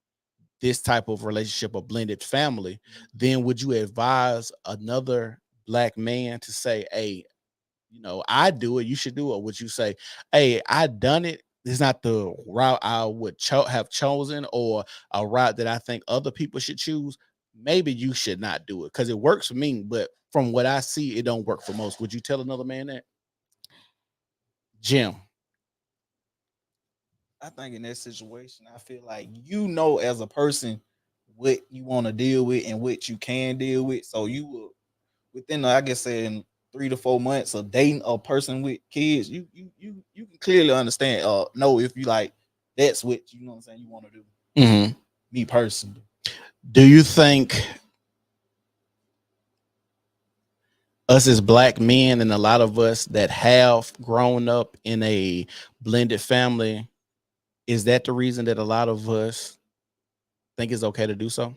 this type of relationship, a blended family, then would you advise another black man to say, "Hey, I do it, you should do it"? Or would you say, "Hey, I done it. It's not the route I would have chosen, or a route that I think other people should choose. Maybe you should not do it because it works for me, but from what I see, it don't work for most." Would you tell another man that? Jim. I think in that situation, I feel like as a person what you want to deal with and what you can deal with. So you will within, I guess, in 3 to 4 months of dating a person with kids, you can clearly understand. Know if you like that's what you what you want to do. Mm-hmm. Me personally, do you think us as black men and a lot of us that have grown up in a blended family, is that the reason that a lot of us think it's okay to do so?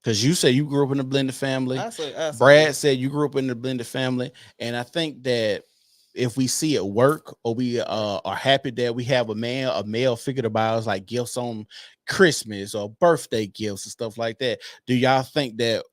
Because you say you grew up in a blended family. I say Brad said you grew up in a blended family. And I think that if we see it work, or we are happy that we have a male figure to buy us like gifts on Christmas or birthday gifts and stuff like that, do y'all think that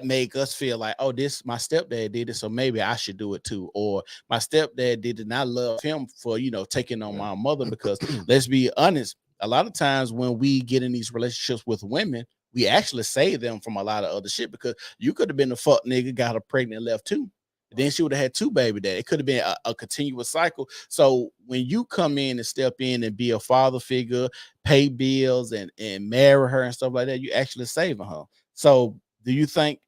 make us feel like, oh, my stepdad did it, so maybe I should do it too? Or my stepdad did it and I love him for taking on my mother? Because let's be honest, a lot of times when we get in these relationships with women, we actually save them from a lot of other shit, because you could have been a fuck nigga, got her pregnant and left too. Then she would have had 2 baby daddy. It could have been a continuous cycle. So when you come in and step in and be a father figure, pay bills and marry her and stuff like that, you actually saving her. So do you think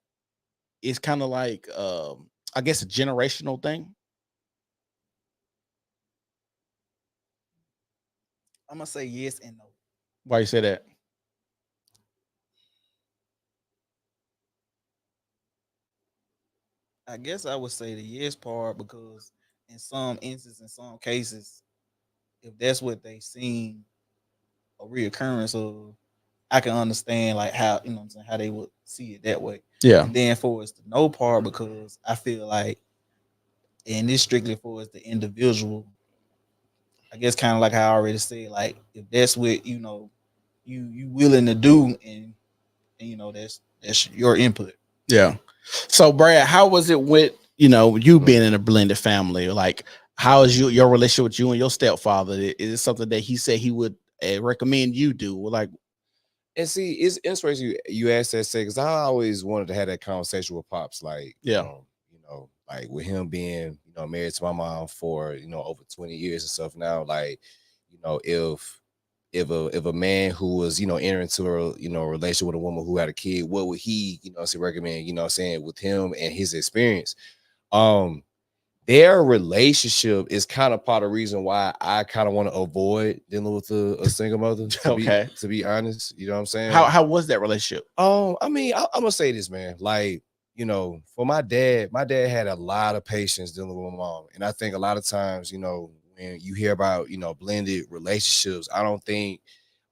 it's kind of like, I guess, a generational thing? I'm gonna say yes and no. Why you say that? I guess I would say the yes part, because in some instances, in some cases, if that's what they seen a reoccurrence of, I can understand like how how they would see it that way. Yeah. And then for us the no part, because I feel like, and this strictly for us the individual, I guess kind of like how I already said, like if that's what you willing to do, and that's your input. Yeah. So Brad, how was it with you being in a blended family? Like, how is your relationship with you and your stepfather? Is it something that he said he would recommend you do? Like, and see, it's interesting you asked that, because I always wanted to have that conversation with Pops. Like, like with him being married to my mom for over 20 years and stuff now. Like, if a man who was entering into a relationship with a woman who had a kid, what would he recommend? With him and his experience, their relationship is kind of part of the reason why I kind of want to avoid dealing with a single mother. To be honest, you know what I'm saying? How was that relationship? I mean, I'm gonna say this, man. Like, for my dad had a lot of patience dealing with my mom, and I think a lot of times, when you hear about blended relationships, I don't think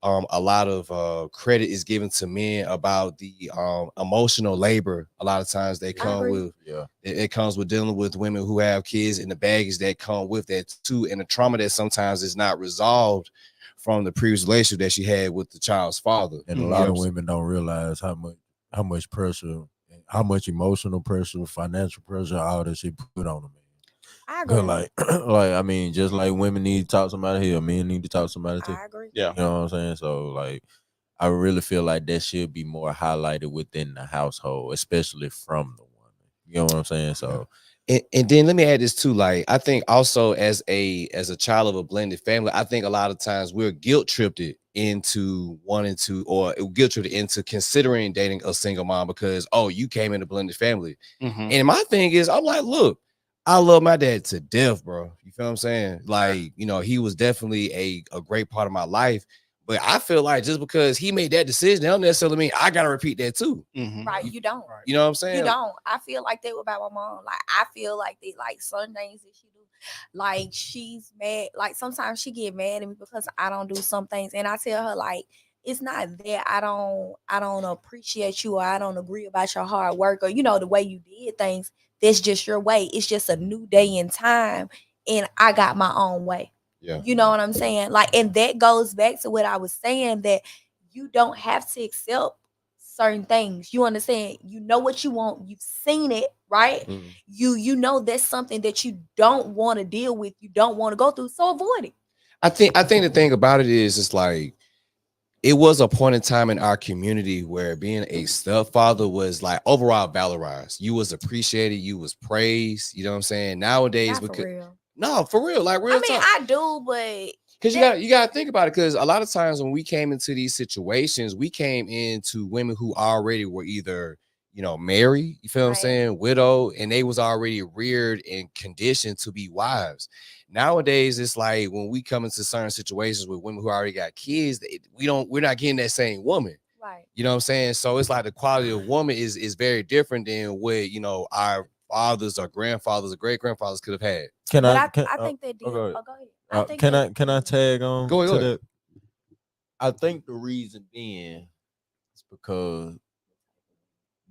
a lot of credit is given to men about the emotional labor. A lot of times they come with, it comes with dealing with women who have kids, and the baggage that come with that too, and the trauma that sometimes is not resolved from the previous relationship that she had with the child's father. And a lot of women don't realize how much pressure, how much emotional pressure, financial pressure, all that shit put on them. I agree. Like, like I mean, just like women need to talk to somebody here, men need to talk to somebody too. I agree. Yeah. You know what I'm saying? So like, I really feel like that should be more highlighted within the household, especially from the woman. You know what I'm saying? So And then let me add this too. Like, I think also as a child of a blended family, I think a lot of times we're guilt tripped into wanting to, or guilt tripped into considering dating a single mom because, oh, you came in a blended family. Mhm. And my thing is, I'm like, look, I love my dad to death, bro. You feel what I'm saying? Like, you know, he was definitely a great part of my life. But I feel like just because he made that decision, that don't necessarily mean I gotta repeat that too. Mhm. Right, you don't. You know what I'm saying? You don't. I feel like that about my mom. Like I feel like that, like some things that she do, like she's mad. Like sometimes she get mad at me because I don't do some things, and I tell her like it's not that I don't appreciate you or I don't agree about your hard work or you know the way you did things. That's just your way. It's just a new day and time, and I got my own way. Yeah. You know what I'm saying? Like, and that goes back to what I was saying that you don't have to accept certain things. You understand? You know what you want. You've seen it, right? Mhm. You know that's something that you don't want to deal with. You don't want to go through. So avoid it. I think the thing about it is it's like it was a point in time in our community where being a stepfather was like overall valorized. You was appreciated, you was praised. You know what I'm saying? Nowadays, Not for because real. no, for real, like real I mean, talk. I do, but Because you gotta think about it. Because a lot of times when we came into these situations, we came into women who already were either, you know, married, you feel what I'm saying, widow, and they was already reared and conditioned to be wives. Nowadays, it's like when we come into certain situations with women who already got kids, we're not getting that same woman. Right. You know what I'm saying? So it's like the quality of woman is very different than what you know our fathers or grandfathers or great grandfathers could have had. I think they did. go ahead. Oh, go ahead. I think Can I tag on Go ahead, to go ahead. that? I think the reason being is because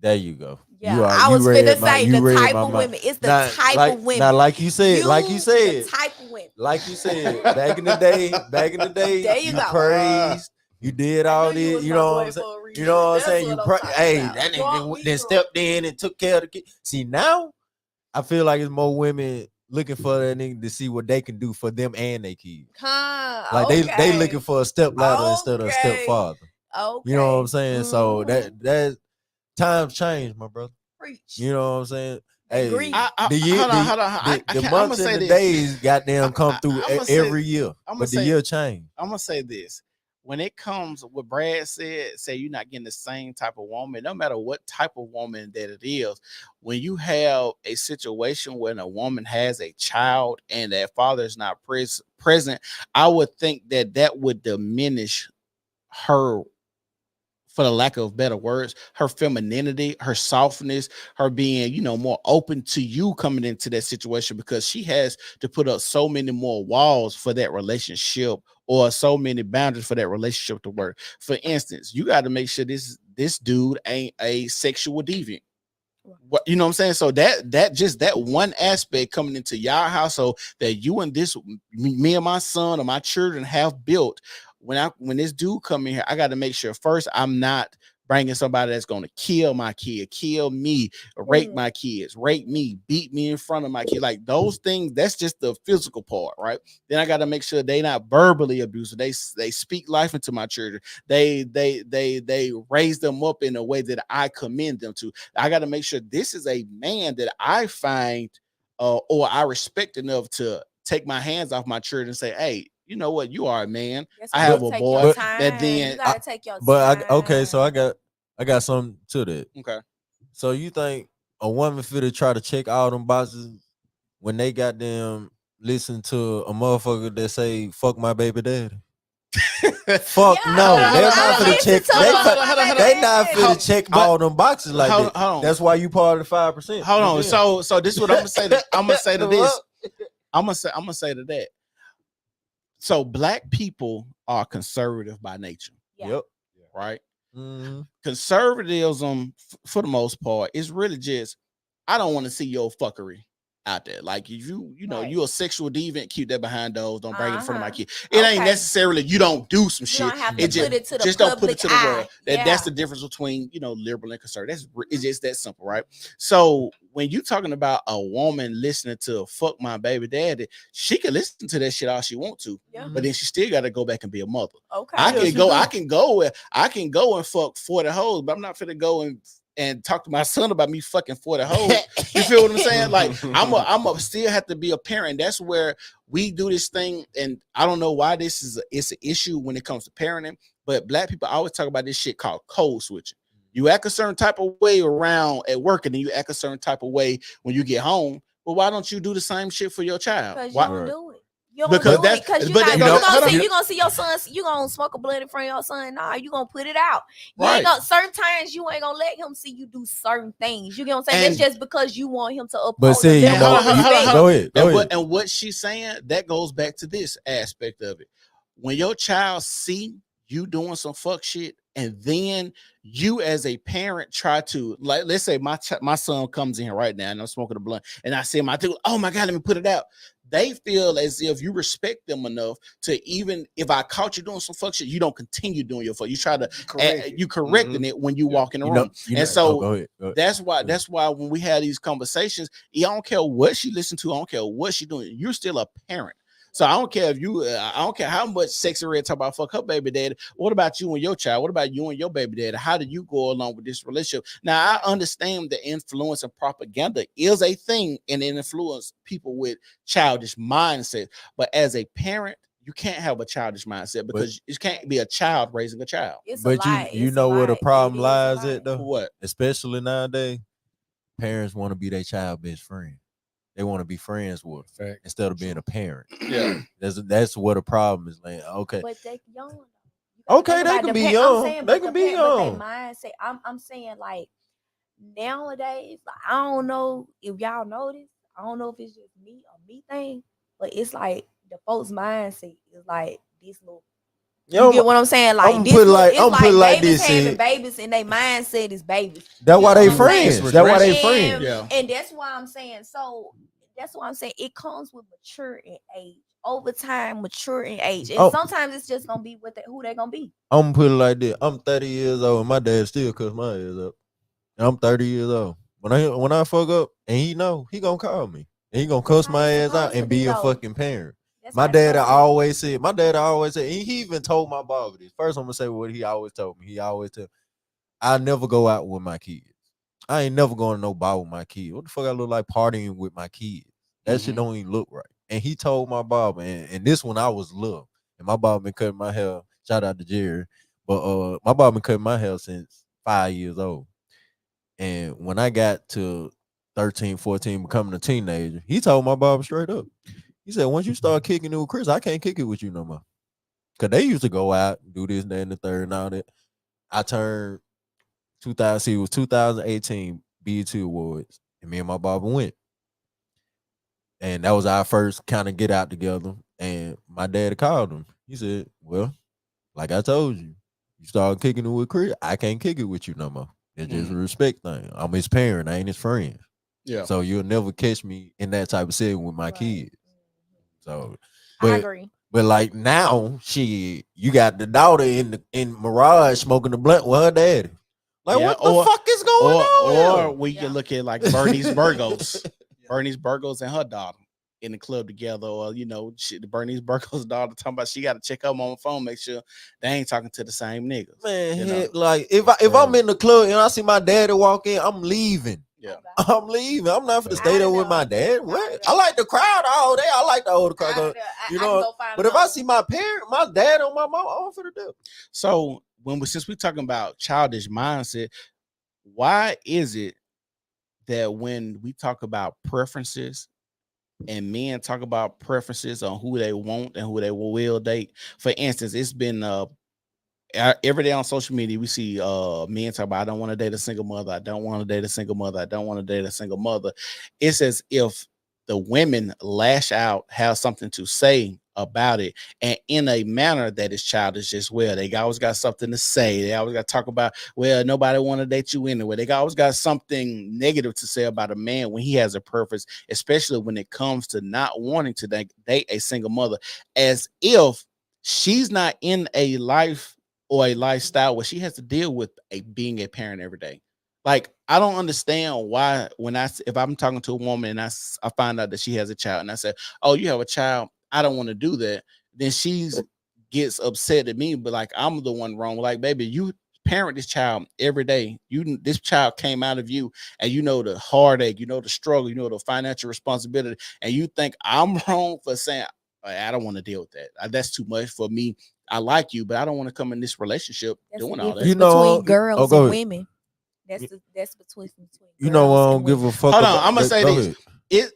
there you go. Yeah, you I was read finna my- say you the read type my of mind. women. It's the Now, type like, of women. Now, like you said, The type of women. back in the day, There you go. praised, you did all this, you know what I'm saying? You know what I'm saying? Hey, that nigga then stepped in and took care of the kid. See, now I feel like it's more women looking for that nigga to see what they can do for them and their kids. Like they looking for a stepladder instead of a stepfather. Okay. You know what I'm saying? So that times change, my brother. Preach. You know what I'm saying? Hey, Agree. the year, hold on. the I'ma months say and the this. days, goddamn, come through I'ma say- every year, I'ma but the say- year change. I'm gonna say this. When it comes what Brad said, say you're not getting the same type of woman, no matter what type of woman that it is. When you have a situation when a woman has a child and that father is not present, I would think that would diminish her, for the lack of better words, her femininity, her softness, her being, you know, more open to you coming into that situation because she has to put up so many more walls for that relationship or so many boundaries for that relationship to work. For instance, you got to make sure this dude ain't a sexual deviant. What you know what I'm saying? So that one aspect coming into your household that you and me and my son or my children have built. When this dude come in here, I got to make sure first I'm not bringing somebody that's going to kill my kid, kill me, rape my kids, rape me, beat me in front of my kid. Like those things, that's just the physical part, right? Then I got to make sure they not verbally abusive. They speak life into my children. They raise them up in a way that I commend them to. I got to make sure this is a man that I find or I respect enough to take my hands off my children and say, hey, you know what? You are a man. I have a boy that then. You gotta take your time. But okay, so I got something to that. Okay. So you think a woman finna try to check all them boxes when they got them listen to a motherfucker that say "fuck my baby daddy"? Fuck no, they're not finna check. They not finna check all them boxes like that. Hold on. That's why you part of the 5%. Hold on. So this is what I'm gonna say. I'm gonna say to this. I'm gonna say to that. So black people are conservative by nature. Yep. Right. Mm-hmm. Conservatism, for the most part, is really just I don't want to see your fuckery. out there. Like if you know, Right. you a sexual deviant, keep that behind doors. Don't bring it in front of my kid. It Okay. ain't necessarily you don't do some You shit. don't have to It put it to the just don't put it public to the world. eye. That's Yeah. the difference between, you know, liberal and conservative. It's just that simple, right? So when you talking about a woman listening to "fuck my baby daddy," she can listen to that shit all she want to, Yeah. but then she still got to go back and be a mother. Okay. I Yes, can you go, do. I can go and fuck 40 hoes, but I'm not finna go and talk to my son about me fucking 40 hoes. You feel what I'm saying? Like I'm a still have to be a parent. That's where we do this thing, and I don't know why it's an issue when it comes to parenting, but Black people always talk about this shit called code switching. You act a certain type of way around at work, and then you act a certain type of way when you get home. Well, why don't you do the same shit for your child? Because you Why? don't do it. You don't Because do that's- it because you but not, that- you gonna see your son. You gonna smoke a blunt in front of your son. Nah, you gonna put it out. You Right. ain't gonna, certain times you ain't gonna let him see you do certain things. You get what I'm saying? And- That's just because you want him to uphold. But see, the you level know, of you- respect. go ahead. And what she's saying, that goes back to this aspect of it. When your child see you doing some fuck shit, and then you as a parent try to, like, let's say my son comes in here right now and I'm smoking a blunt, and I see him, I think, oh my God, let me put it out. They feel as if you respect them enough to, even if I caught you doing some fuck shit, you don't continue doing your fuck. You try to correcting it when you walk in the room. And so go ahead. that's why when we have these conversations, I don't care what she listens to, I don't care what she doing, you're still a parent. So I don't care if you, I don't care how much Sexy Red talk about fuck her baby daddy. What about you and your child? What about you and your baby daddy? How do you go along with this relationship? Now I understand the influence of propaganda is a thing, and it influence people with childish mindset. But as a parent, you can't have a childish mindset because it can't be a child raising a child. But you know where the problem lies at though? What? Especially nowadays, parents want to be their child best friend. They want to be friends with them instead of being a parent. Yeah. That's what the problem is. Like, okay. But they young. Okay, they can be young. They can be young. Mindset. I'm saying like nowadays, like, I don't know if y'all know this. I don't know if it's just me thing, but it's like the folks' mindset is like this little. You get what I'm saying? Like I'm this, put like I'm put like babies this. having Sid. babies, and their mindset is babies. That's why they what I'm saying? friends. That's why they friends. Yeah. And that's why I'm saying. So that's why I'm saying it comes with mature in age. Over time, mature in age, and sometimes it's just gonna be who they're gonna be. I'm gonna put it like this. I'm 30 years old, and my dad still cuss my ass up. And I'm 30 years old. When I fuck up, and he know, he gonna call me, and he gonna cuss my ass out and be a fucking parent. My dad always said, and he even told my barber this. First, I'm gonna say what he always told me. He always tell, I never go out with my kids. I ain't never going to no bar with my kids. What the fuck I look like partying with my kids? That shit don't even look right. And he told my barber, and this one I was little, and my barber been cutting my hair. Shout out to Jerry, but my barber been cutting my hair since 5 years old. And when I got to 13, 14, becoming a teenager, he told my barber straight up. He said, once you start kicking it with Chris, I can't kick it with you no more. Because they used to go out, do this, that, and the third, and all that. I turned 2018 BET Awards, and me and my barber went. And that was our first kind of get out together. And my dad called him. He said, well, like I told you, you start kicking it with Chris, I can't kick it with you no more. It's just a respect thing. I'm his parent, I ain't his friend. Yeah. So you'll never catch me in that type of setting with my kids. So, I agree. But like now, you got the daughter in Mirage smoking the blunt with her daddy. Like, Yeah, what the fuck is going on? Or we can look at like Bernice Burgos. Bernice Burgos and her daughter in the club together, or the Bernice Burgos' daughter talking about she got to check up on the phone, make sure they ain't talking to the same niggas. Man, like if I'm in the club and I see my daddy walk in, I'm leaving. Yeah, I'm leaving. I'm not gonna stay there with my dad. What? I like the crowd all day. I like the older crowd. But if I see my parent, my dad or my mom, I'm for the deal. So since we're talking about childish mindset, why is it that when we talk about preferences and men talk about preferences on who they want and who they will date, for instance, it's been every day on social media, we see men talk about, I don't want to date a single mother. I don't want to date a single mother. I don't want to date a single mother. It's as if the women lash out, have something to say about it, and in a manner that is childish as well. They always got something to say. They always got to talk about, well, nobody want to date you anyway. They always got something negative to say about a man when he has a purpose, especially when it comes to not wanting to date a single mother, as if she's not in a life or a lifestyle where she has to deal with being a parent every day. Like, I don't understand why if I'm talking to a woman and I find out that she has a child and I say, oh, you have a child, I don't want to do that. Then she gets upset at me, but like, I'm the one wrong. Like, baby, you parent this child every day. This child came out of you, and you know the heartache, you know the struggle, you know the financial responsibility, and you think I'm wrong for saying, I don't want to deal with that. That's too much for me. I like you, but I don't want to come in this relationship doing all that. You know, between girls and women. That's between you know, I don't give a fuck. Hold on, I'm gonna say this.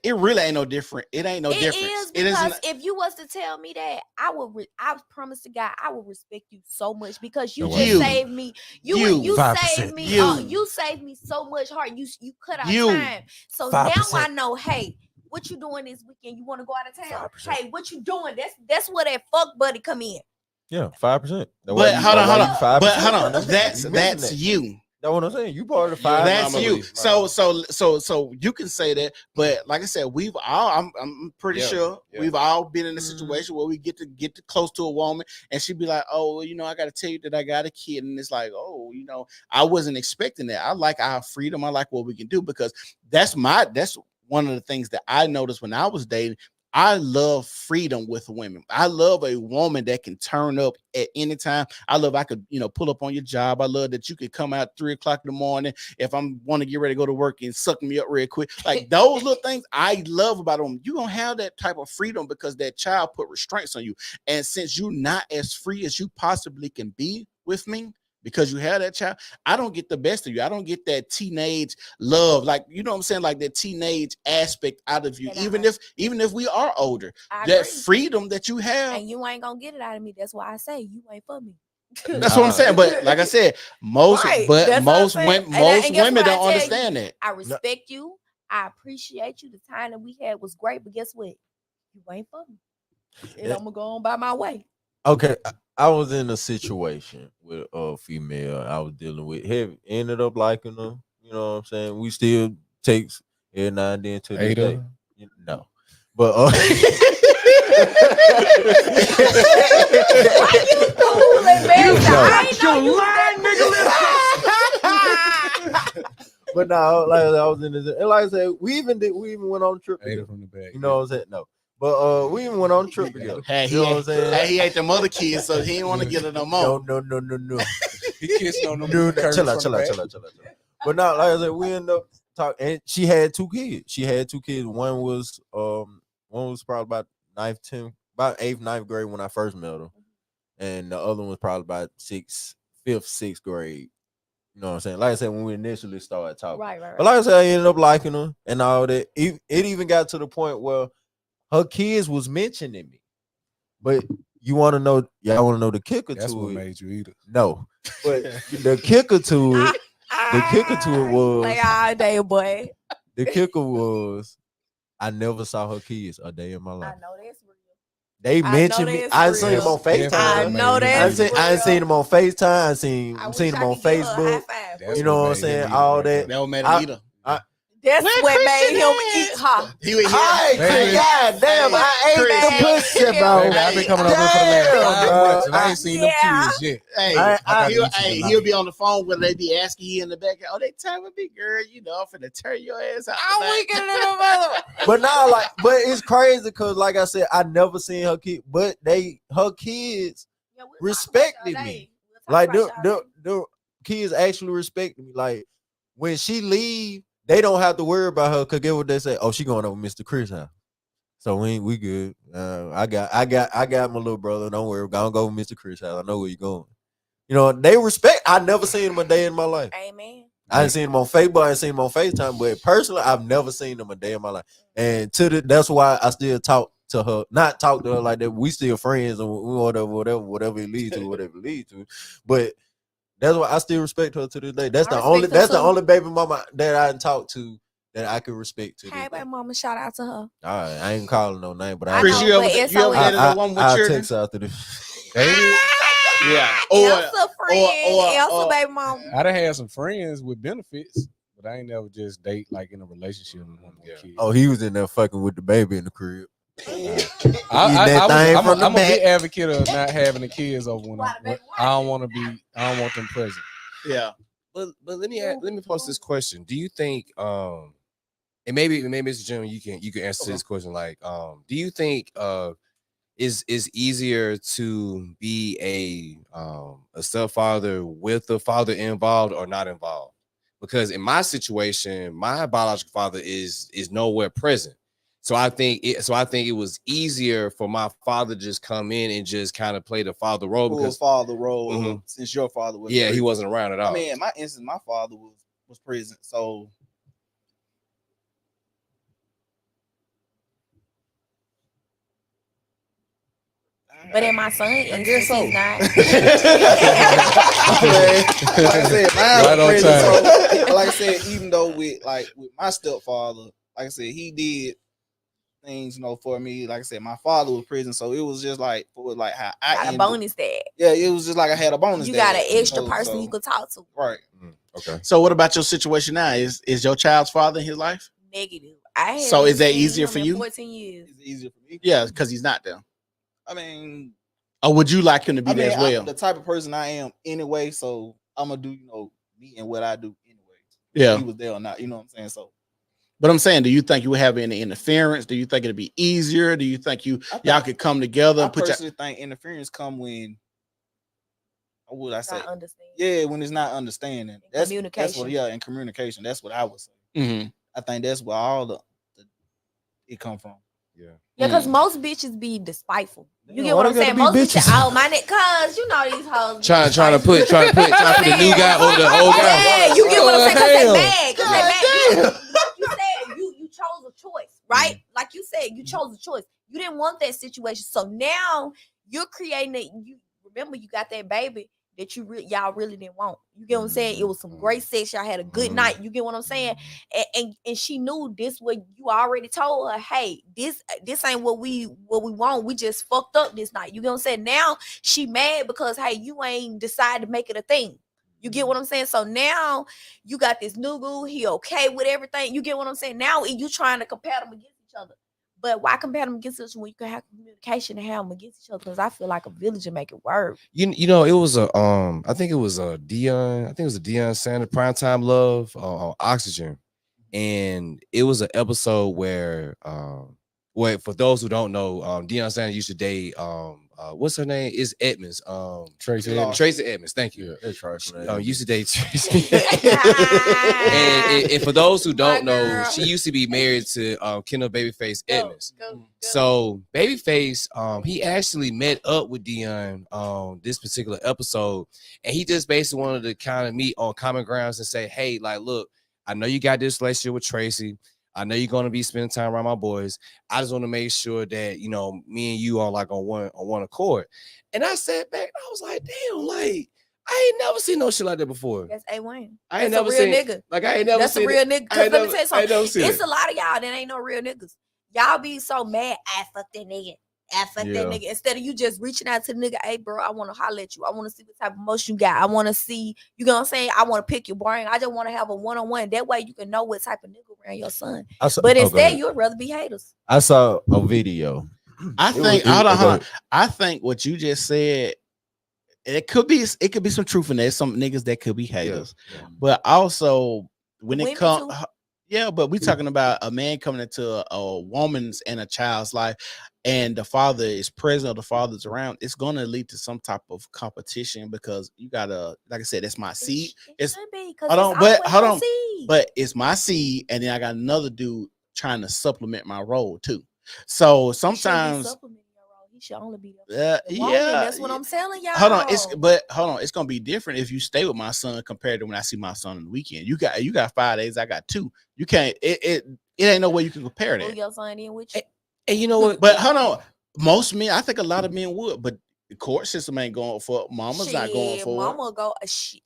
It really ain't no different. It ain't no difference. Is because if you was to tell me that, I promise to God, I will respect you so much because you just saved me. You saved me. You saved me so much heart. You cut out time. So 5%. Now I know. Hey, what you doing this weekend? You want to go out of town? 5%. Hey, what you doing? That's where that fuck buddy come in. Yeah, 5%. But hold on. But hold on. That's you. That's what I'm saying. You part of the 5%. That's you. So you can say that, but like I said, I'm pretty sure we've all been in a situation where we get close to a woman and she'd be like, oh, you know, I got to tell you that I got a kid, and it's like, oh, you know, I wasn't expecting that. I like our freedom. I like what we can do, because that's one of the things that I noticed when I was dating. I love freedom with women. I love a woman that can turn up at any time. I could, you know, pull up on your job. I love that you could come out 3:00 in the morning if I want to get ready to go to work and suck me up real quick. Like, those little things I love about them. You don't have that type of freedom because that child put restraints on you. And since you're not as free as you possibly can be with me, because you have that child, I don't get the best of you. I don't get that teenage love, like, you know what I'm saying, like that teenage aspect out of you. Even if we are older, that freedom that you have, and you ain't gonna get it out of me. That's why I say you ain't for me. That's what I'm saying. But like I said, most women don't understand that. I respect you. I appreciate you. The time that we had was great, but guess what? You ain't for me. And I'm gonna go on by my way. Okay, I was in a situation with a female I was dealing with. Ended up liking her. You know what I'm saying? We still takes every now and then to the day. No, but but no, like I was in this, and like I said, we even went on a trip. From the back, you know what I'm saying? No. But we even went on a trip together. Hey, you know what I'm saying? Hey, he ate the mother kids, so he didn't want to get her no more. No. He kissed on them. Chill out. But now, like I said, we ended up talking, and she had 2 kids. One was probably about 8th, 9th grade when I first met her, and the other one was probably about 5th, 6th grade. You know what I'm saying? Like I said, when we initially started talking. Right. But like I said, I ended up liking her and all that. It even got to the point where her kids was mentioning me, but y'all want to know the kicker to it. That's what made you eat it. No, but the kicker to it was like all day, boy. The kicker was I never saw her kids a day in my life. I know that's real. They mentioned me. I seen them on FaceTime. I know that's real. I seen them on FaceTime. I seen them on Facebook. You know what I'm saying? All that. That made him eat her. That's what made him eat her. God damn, I ate the pussy, bro. I've been coming over for the last 5 months, and I ain't seen them kids yet. He'll be on the phone when they be asking you in the back. Oh, they time with me, girl. You know, I'm finna turn your ass out. I'm weak in the mother. But now, but it's crazy because, like I said, I never seen her kid, but her kids respected me. Like the kids actually respected me. Like when she leave, they don't have to worry about her because get what they say. Oh, she going over Mr. Chris' house. So we good. I got my little brother. Don't worry. I'm gonna go over Mr. Chris' house. I know where you're going. You know, they respect. I never seen them a day in my life. Amen. I ain't seen them on Facebook. I ain't seen them on FaceTime. But personally, I've never seen them a day in my life. And that's why I still talk to her. Not talk to her like that. We still friends and whatever it leads to. But that's why I still respect her to this day. That's the only baby mama that I talked to that I could respect to. Hey, baby mama, shout out to her. All right, I ain't calling no name, but I Chris, know, you ever but dated a woman with I'll children? text after this. Yeah. Elsa friend, Elsa baby mama. I done had some friends with benefits, but I ain't never just date like in a relationship with one with kids. Oh, he was in there fucking with the baby in the crib. I'm a big advocate of not having the kids over when I don't want them present. Yeah. But let me pose this question. Do you think and maybe Mr. Jim, you can answer this question, like do you think is easier to be a stepfather with the father involved or not involved? Because in my situation, my biological father is nowhere present. So I think it was easier for my father to just come in and just kind of play the father role, because father role since your father was he wasn't around at all. I mean, in my instance, my father was present, so But in my son, I guess so. he's not. Like I said, mine was present, so, like I said, even though with my stepfather, like I said, he did things, for me. Like I said, my father was present, so it was just like how I got a bonus dad. Yeah, it was just like I had a bonus. You dad, got an extra person you could talk to. Right. Okay. So what about your situation now? Is your child's father in his life? Negative. So is that easier for you? 14 years. It's easier for me. Yeah, because he's not there. I mean, or would you like him to be there as well? I'm the type of person I am anyway, so I'm gonna do me and what I do anyway. Yeah, he was there or not, you know what I'm saying? So, but I'm saying, do you think you would have any interference? Do you think it'd be easier? Do you think y'all could come together and I personally think interference come when, what would I say? Yeah, when it's not understanding. That's communication. And communication. That's what I would say. Mm-hmm. I think that's where all it come from. Yeah, because most bitches be despiteful. You get what I'm saying? Most bitches, cause these hoes trying to put the new guy over the old guy. Yeah, you get what I'm saying? Cause they mad. You said you chose a choice, right? Like you said, you chose a choice. You didn't want that situation, so now you're creating it. You remember you got that baby that y'all really didn't want. You get what I'm saying? It was some great sex. Y'all had a good night. You get what I'm saying? And she knew this. What you already told her, hey, this ain't what we want. We just fucked up this night. You get what I'm saying? Now she mad because hey, you ain't decided to make it a thing. You get what I'm saying? So now you got this nigga. He okay with everything. You get what I'm saying? Now you trying to compare them against each other. But why compare them against each other when you can have communication and have them against each other? Because I feel like a village and make it work. It was I think it was a Deion Sanders Primetime Love on Oxygen, and it was an episode where for those who don't know, Deion Sanders used to date what's her name? Is Edmonds. Tracy Edmonds. Thank you. That's right. Used to date Tracy. and for those who don't know, she used to be married to Kendall Babyface Edmonds. Go. So Babyface, he actually met up with Deion on this particular episode, and he just basically wanted to kind of meet on common grounds and say, hey, like, look, I know you got this relationship with Tracy. I know you're gonna be spending time around my boys. I just want to make sure that me and you are like on one accord. And I sat back, I was like, damn, like I ain't never seen no shit like that before. That's A-Wayne. I ain't never seen nigga. Like I ain't never That's seen a real nigga. Cause let me tell you something. It's a a lot of y'all that ain't no real niggas. Y'all be so mad. I fuck that nigga. That nigga. Instead of you just reaching out to the nigga, hey bro, I want to holler at you. I want to see what type of emotion you got. I want to see, you know what I'm saying? I want to pick your brain. I just want to have a one-on-one. That way you can know what type of nigga around your son. But instead, you'd rather be haters. I saw a video. I think hold on. I think what you just said, it could be some truth in there. Some niggas that could be haters. But also when it comes but we talking about a man coming into a woman's and a child's life, and the father is present or the father's around, it's going to lead to some type of competition because you gotta, like I said, that's my seed. But it's my seed, and then I got another dude trying to supplement my role too. So sometimes he should only be there. That's what I'm telling y'all. Hold on, it's gonna be different if you stay with my son compared to when I see my son on the weekend. You got 5 days, I got 2. You can't. It ain't no way you can compare that. Your son in with you. And you know what? But hold on, most men, I think a lot of men would, but The court system ain't going for it. Mama's not going Shit, for mama go.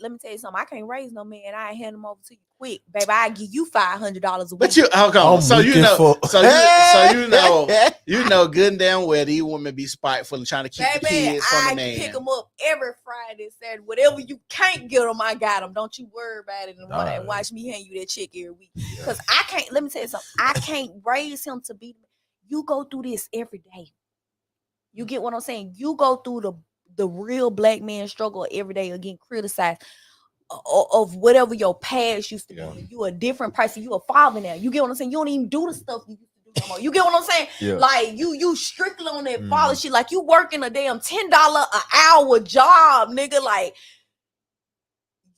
Let me tell you something. I can't raise no man. I ain't hand them over to you quick, baby. I give you $500 a week. But you, hold on. So you know, you know good and damn well these women be spiteful and trying to keep the kids from the man. I pick them up every Friday, Saturday. Whatever you can't get them, I got them. Don't you worry about it and watch me hand you that check every week. Because I can't. Let me tell you something. I can't raise him to be. You go through this every day. You get what I'm saying? You go through the real black man struggle every day of getting criticized of whatever your past used to be. You a different person. You a father now. You get what I'm saying? You don't even do the stuff you used to do no more. You get what I'm saying? Yeah. Like you strictly on that father shit. Like you working a damn $10 an hour job, nigga. Like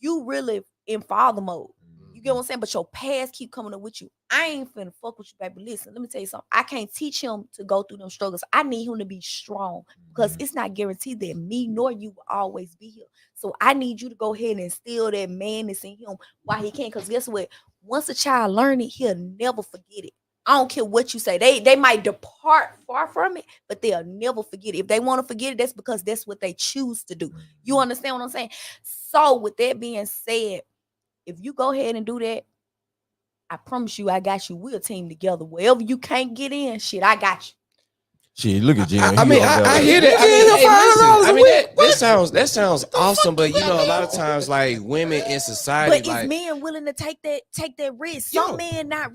you really in father mode. You get what I'm saying? But your past keep coming up with you. I ain't finna fuck with you, baby. Listen, let me tell you something. I can't teach him to go through them struggles. I need him to be strong because it's not guaranteed that me nor you will always be here. So I need you to go ahead and instill that madness in him while he can. Because guess what? Once a child learn it, he'll never forget it. I don't care what you say. They might depart far from it, but they'll never forget it. If they want to forget it, that's because that's what they choose to do. You understand what I'm saying? So with that being said, if you go ahead and do that, I promise you, I got you. We'll team together. Wherever you can't get in, shit, I got you. Shit, look at Jim. I hear that. That sounds awesome, but you know, a lot of times, like women in society, but is men willing to take that risk? Some men not.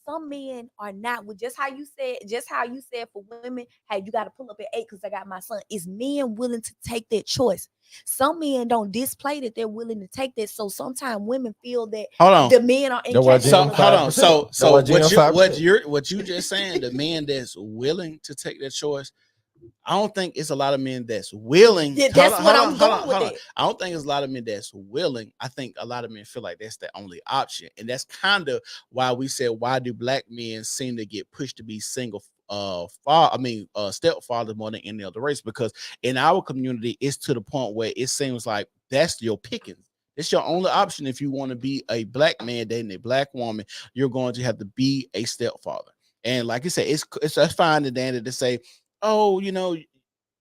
Some men are not. With just how you said for women, hey, you got to pull up at 8 because I got my son. Is men willing to take that choice? Some men don't display that they're willing to take that. So sometimes women feel that the men are incapable. So hold on. So what you just saying, the man that's willing to take that choice, I don't think it's a lot of men that's willing. Yeah, that's what I'm going with it. I don't think it's a lot of men that's willing. I think a lot of men feel like that's the only option. And that's kind of why we said, why do black men seem to get pushed to be single stepfather more than any other race? Because in our community, it's to the point where it seems like that's your pickings. It's your only option. If you want to be a black man dating a black woman, you're going to have to be a stepfather. And like you said, it's fine and dandy to say, oh, you know,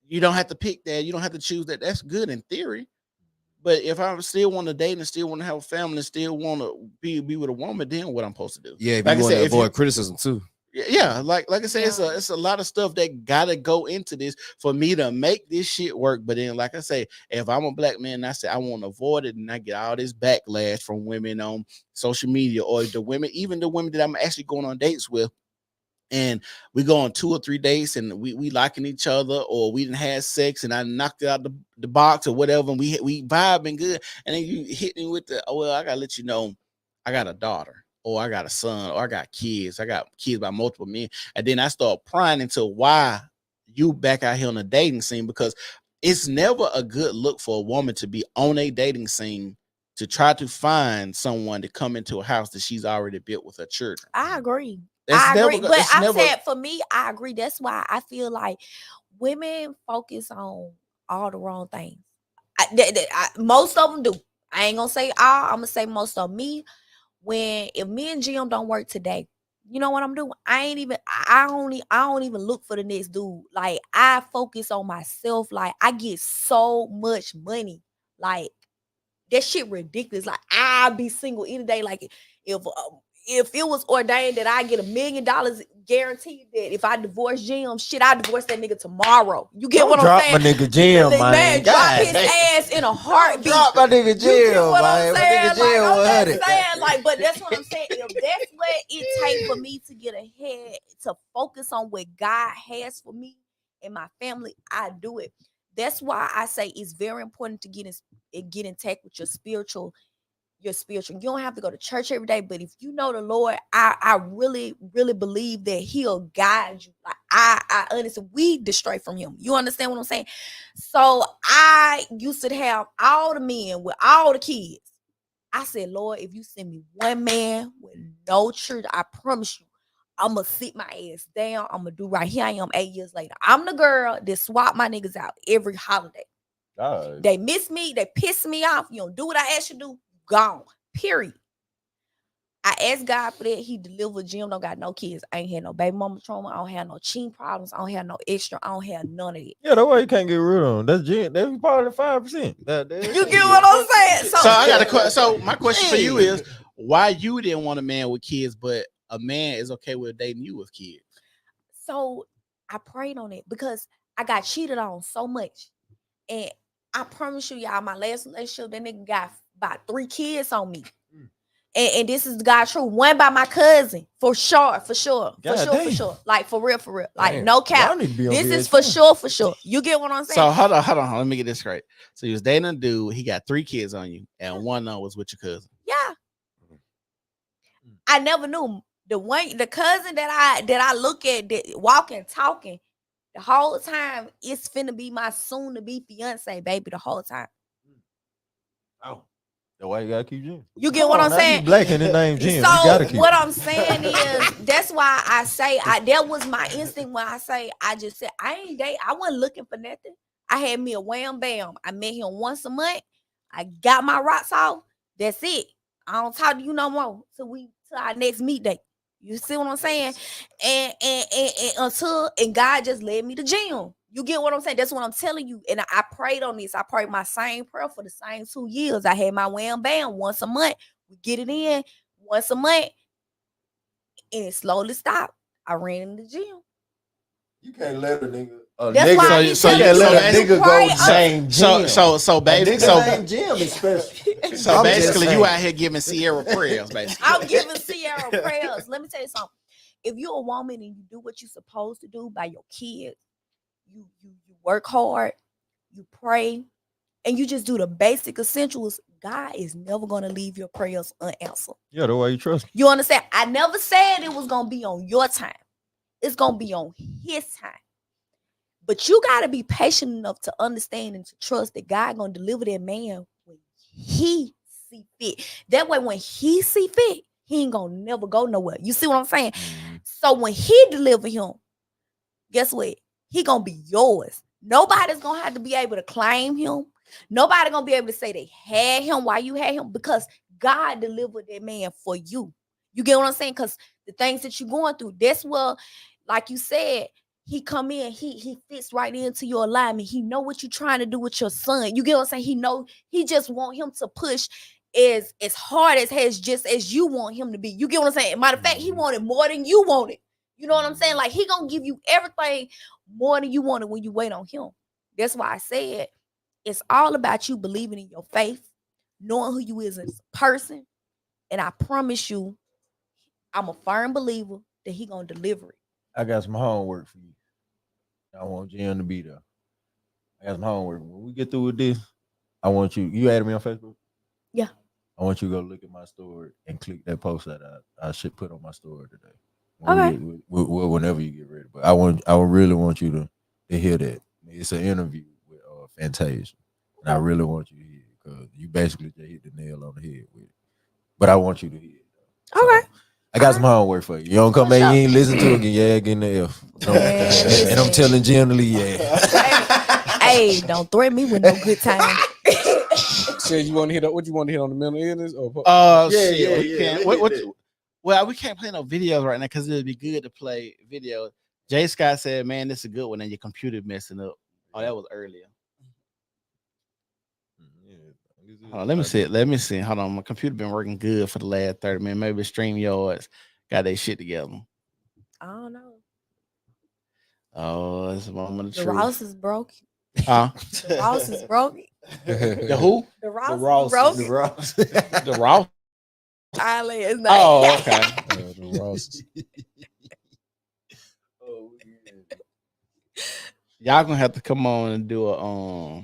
you don't have to pick that. You don't have to choose that. That's good in theory. But if I still want to date and still want to have a family and still want to be with a woman, then what I'm supposed to do? Yeah, if like you want to avoid criticism too. Yeah, like I said, it's a lot of stuff that gotta go into this for me to make this shit work. But then, like I say, if I'm a black man and I say I want to avoid it, and I get all this backlash from women on social media, or even the women that I'm actually going on dates with, and we go on 2 or 3 dates and we liking each other, or we didn't have sex and I knocked it out the box or whatever, and we vibing good, and then you hit me with the, oh, well, I gotta let you know I got a daughter, or I got a son, or I got kids by multiple men, and then I start prying into why you back out here on the dating scene, because it's never a good look for a woman to be on a dating scene to try to find someone to come into a house that she's already built with her children. I agree. I agree, but I said for me, I agree. That's why I feel like women focus on all the wrong things. Most of them do. I ain't gonna say all. I'm gonna say most of me. If me and Jim don't work today, you know what I'm doing? I don't even look for the next dude. Like I focus on myself. Like I get so much money. Like that shit ridiculous. Like I'll be single any day. Like if it was ordained that I get $1 million guaranteed that if I divorce Jim, shit, I divorce that nigga tomorrow. You get what I'm saying? Drop my nigga Jim, man. Drop his ass in a heartbeat. Drop my nigga Jim, man. My nigga Jim, but that's what I'm saying. If that's what it takes for me to get ahead, to focus on what God has for me and my family, I do it. That's why I say it's very important to get in touch with your spiritual. You don't have to go to church every day, but if you know the Lord, I really, really believe that He'll guide you. Like I honestly, we stray from Him. You understand what I'm saying? So I used to have all the men with all the kids. I said, Lord, if you send me one man with no church, I promise you, I'm gonna sit my ass down. I'm gonna do right. Here I am 8 years later. I'm the girl that swap my niggas out every holiday. They miss me, they piss me off. You don't do what I asked you to do. Gone. Period. I asked God for that. He delivered. Jim don't got no kids. I ain't had no baby mama trauma. I don't have no cheating problems. I don't have no extra. I don't have none of it. Yeah, that's why you can't get rid of them. That's Jim. That's part of the 5%. You get what I'm saying? So I got a question. So my question for you is, why you didn't want a man with kids, but a man is okay with dating you with kids? So I prayed on it because I got cheated on so much. And I promise you, y'all, my last relationship, that nigga got about 3 kids on me. And this is God true. One by my cousin, for sure. Like for real. Like Damn. no cap. Y'all need to be on This is VH1. for sure. You get what I'm saying? So hold on. Let me get this straight. So you was dating a dude. He got 3 kids on you, and one of them was with your cousin. Yeah. I never knew the cousin that I look at that walking, talking the whole time. It's finna be my soon to be fiance, baby. The whole time. Oh. That's why you gotta keep Jim. You get what I'm saying? Black and his name Jim. So you gotta keep what I'm saying is that's why I say that was my instinct when I say I just said I ain't date. I wasn't looking for nothing. I had me a wham bam. I met him once a month. I got my rocks off. That's it. I don't talk to you no more till our next meet date. You see what I'm saying? And until God just led me to gym. You get what I'm saying? That's what I'm telling you. And I prayed on this. I prayed my same prayer for the same 2 years. I had my wham bam once a month. We get it in once a month. And it slowly stopped. I ran in the gym. You can't let a nigga. That's why you can't let a nigga go name Jim. So baby, name Jim is special. So basically, you out here giving Sierra prayers, basically. I'm giving Sierra prayers. Let me tell you something. If you're a woman and you do what you're supposed to do by your kids, you work hard, you pray, and you just do the basic essentials, God is never gonna leave your prayers unanswered. Yeah, that's why you trust me. You understand? I never said it was gonna be on your time. It's gonna be on his time. But you gotta be patient enough to understand and to trust that God gonna deliver that man when he see fit. That way, when he see fit, he ain't gonna never go nowhere. You see what I'm saying? So when he deliver him, guess what? He gonna be yours. Nobody's gonna have to be able to claim him. Nobody gonna be able to say they had him while you had him because God delivered that man for you. You get what I'm saying? Because the things that you're going through, that's where, like you said, he come in, he fits right into your alignment. He know what you're trying to do with your son. You get what I'm saying? He just want him to push as hard as just as you want him to be. You get what I'm saying? Matter of fact, he wanted more than you wanted. You know what I'm saying? Like he gonna give you everything more than you wanted when you wait on him. That's why I said it's all about you believing in your faith, knowing who you is as a person. And I promise you, I'm a firm believer that he gonna deliver it. I got some homework for you. I want Jim to be there. I got some homework. When we get through with this, I want you added me on Facebook? Yeah. I want you to go look at my story and click that post that I should put on my story today. Okay. Whenever you get ready. But I really want you to hear that. It's an interview with Fantasia. And I really want you to hear it because you basically just hit the nail on the head with it. But I want you to hear it. So, okay. I got some homework for you. You don't come back, you ain't listen to it again. Yeah, getting the F. And I'm telling Jim to leave. Yeah. Hey, don't threaten me with no good time. Said you want to hit what you want to hit on the mental illness or Well, we can't play no videos right now because it'd be good to play videos. Jay Scott said, "Man, this is a good one." And your computer messing up. Oh, that was earlier. Hold on, let me see. Hold on, my computer been working good for the last 30 minutes. Maybe StreamYards got their shit together. I don't know. Oh, that's a moment of The truth. Ross is broke. Huh? The Ross is broke. The who? The Ross is broke. The Ross. The Ross. Island is not. Oh, okay. The Ross. Y'all gonna have to come on and do a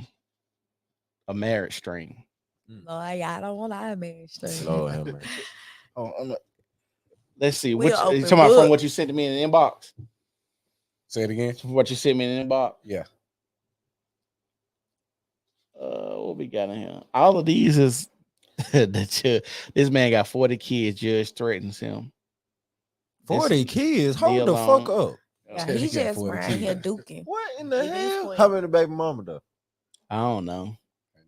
marriage stream. No, I don't want a marriage stream. Lord have mercy. Let's see. We Which open you talking about book. from what you sent to me in the inbox? Say it again. From what you sent me in the inbox? Yeah. What we got in here? All of these is this man got 40 kids. Judge threatens him. 40 kids? Hold the fuck up. Yeah, he just around here duking. What in the hell? How many baby mama though? I don't know.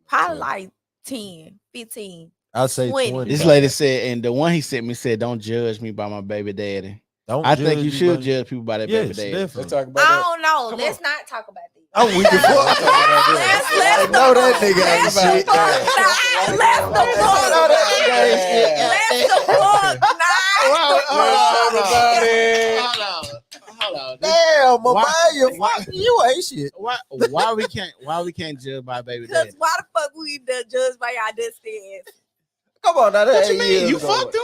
Probably like 10, 15. I say 20. 20. This lady said, and the one he sent me said, "Don't judge me by my baby daddy." Don't I think judge you me should by- judge people by their Yes, baby daddy. definitely. Let's talk about I that. don't know. Let's not talk about this. I'm weak as fuck. Let's know that nigga ain't let's shit. the fuck not. Let's the fuck not. Let's the fuck not. Hold on. Damn, my Why- you ain't shit. Why we can't judge by baby Because daddy? why the fuck we judged by y'all dusty ass? Come on, now that What you ain't mean? years You ago. fucked him?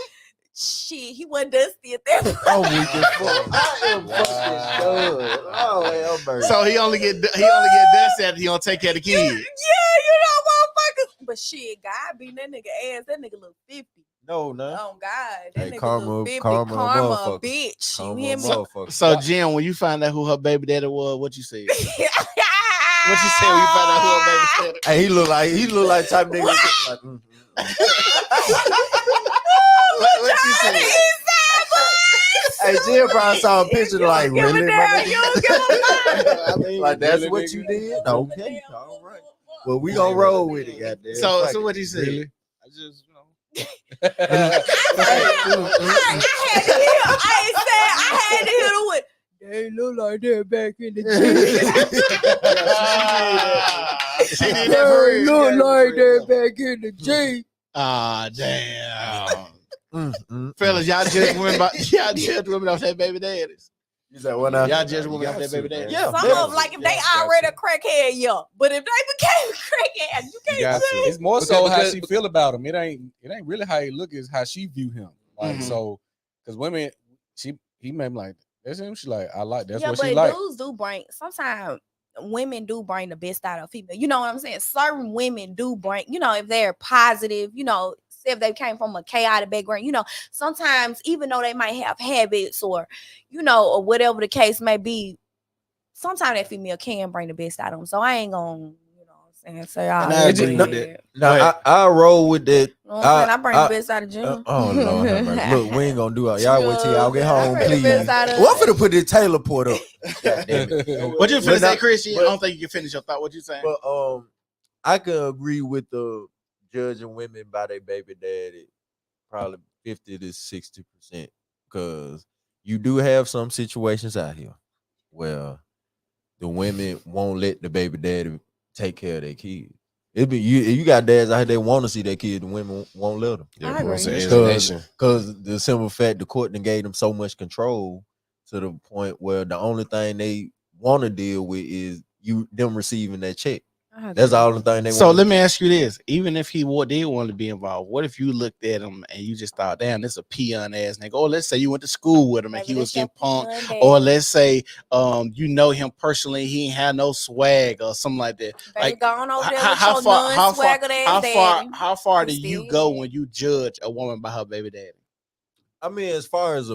Shit, he wasn't dusty at that point. I'm weak as fuck. I am fucking done. Oh, I'm burnt. So he only get dusty after he don't take care of the kids. Yeah, you know, motherfuckers. But shit, God beating that nigga ass. That nigga look 50. No, no. Oh God, that Hey, nigga karma, look 50. karma, Karma, a motherfucker. bitch. Karma, You hear me? motherfucker. So Jim, when you find out who her baby daddy was, what you said? What you said when you found out who her baby daddy? Hey, he look like type nigga. Like, What you said? Hey, Jim probably saw a picture like, Give really? a my damn, nigga? you don't give a fuck. I mean, Like, that's really, what nigga? you did? Okay, all right. Well, we gonna roll with it, goddamn. So what you said? Really? I just, I had to hear the one. They look like they're back in the she did that for They real. look like they're back in the G. Ah, damn. Fellas, y'all judge women off their baby daddies. You said what now? Y'all judge women off their baby daddies. Yeah, Some of them, like if they already a crackhead, yeah. But if they became a crackhead, you You can't got to. say. It's more so how because- she feel about him. It ain't really how he look, it's how she view him. Like Mhm. so, because women, he made me like that's him. She like I like that's Yeah, what but she like. dudes do bring. Sometimes women do bring the best out of female. You know what I'm saying? Certain women do bring. You know, if they're positive. You know, say if they came from a chaotic background. You know, sometimes even though they might have habits or, you know, or whatever the case may be, sometimes that female can bring the best out of them. So I ain't gonna, you know what I'm saying? Say And I I agree agree with with it. Now I roll with that. You know what I'm saying? I bring the best out of Jim. Oh Lord, have mercy. Look, we ain't gonna do it. Y'all wait till y'all get I home, bring the please. best out of Well, I'm finna put this Taylor port up. God damn it. What you But finna say, now- Christian? but- I don't think you can finish your thought. What you saying? But I can agree with the judging women by their baby daddy, probably 50 to 60%, because you do have some situations out here where the women won't let the baby daddy take care of their kids. It be you got dads out here that want to see their kids, the women won't let them. I agree. It's an alienation. Because the simple fact the court done gave them so much control to the point where the only thing they want to deal with is them receiving that check. That's all the thing they want. So let me ask you this: even if he did want to be involved, what if you looked at him and you just thought, "Damn, this is a peon ass nigga"? Or let's say you went to school with him and he was getting punked, or let's say you know him personally, he ain't had no swag or something like that. Like gone over there how with your far non-swaggered ass daddy. how far do Still you go when you judge a woman by her baby daddy? I mean, as far as his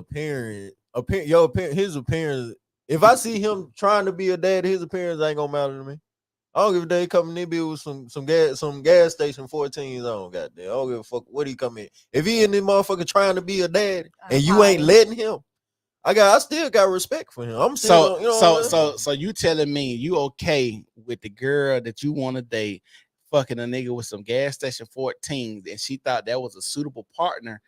appearance, if I see him trying to be a dad, his appearance ain't gonna matter to me. I don't give a damn. He coming in with some gas station 14s on. Goddamn, I don't give a fuck what he come in. If he in this motherfucker trying to be a dad and you ain't letting him, I still got respect for him. I'm still, So you telling me you okay with the girl that you want to date fucking a nigga with some gas station 14s and she thought that was a suitable partner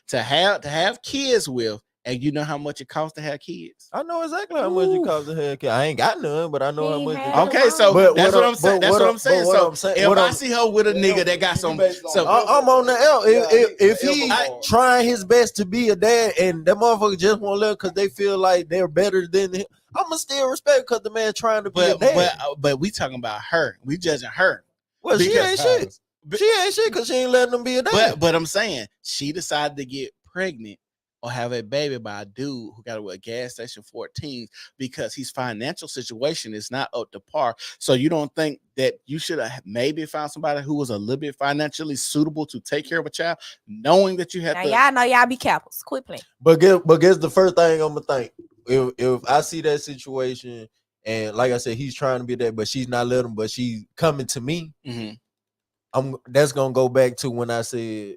to have kids with, and you know how much it costs to have kids? I know exactly how much it costs to have kids. I ain't got none, but I know how much. Okay, so that's what I'm saying. That's what I'm saying. So if I see her with a nigga that got some, I'm on the L. If he trying his best to be a dad and that motherfucker just won't let because they feel like they're better than him, I'ma still respect because the man trying to be a dad. But we talking about her. We judging her. Well, she ain't shit. She ain't shit because she ain't letting them be a dad. But I'm saying she decided to get pregnant or have a baby by a dude who got a gas station 14 because his financial situation is not up to par. So you don't think that you should have maybe found somebody who was a little bit financially suitable to take care of a child, knowing that you have Now to. y'all know y'all be careful. Quit playing. But guess the first thing I'm gonna think if I see that situation and like I said, he's trying to be that, but she's not letting him, but she's coming to me. Mm-hmm. That's gonna go back to when I said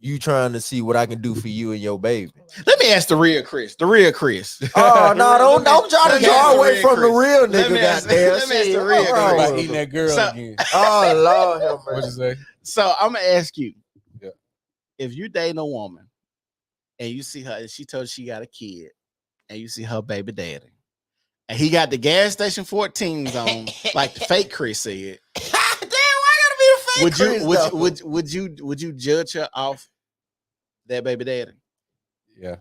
You trying to see what I can do for you and your baby. Let me ask the real Chris. Oh no, don't try to draw away from the real nigga. Let me ask the real Chris. About eating that girl again. Oh Lord, have mercy. What'd you say? So I'm gonna ask you, Yeah. if you dating a woman and you see her, and she told you she got a kid, and you see her baby daddy, and he got the gas station 14s on, like the fake Chris said. Would you judge her off that baby daddy? Yeah,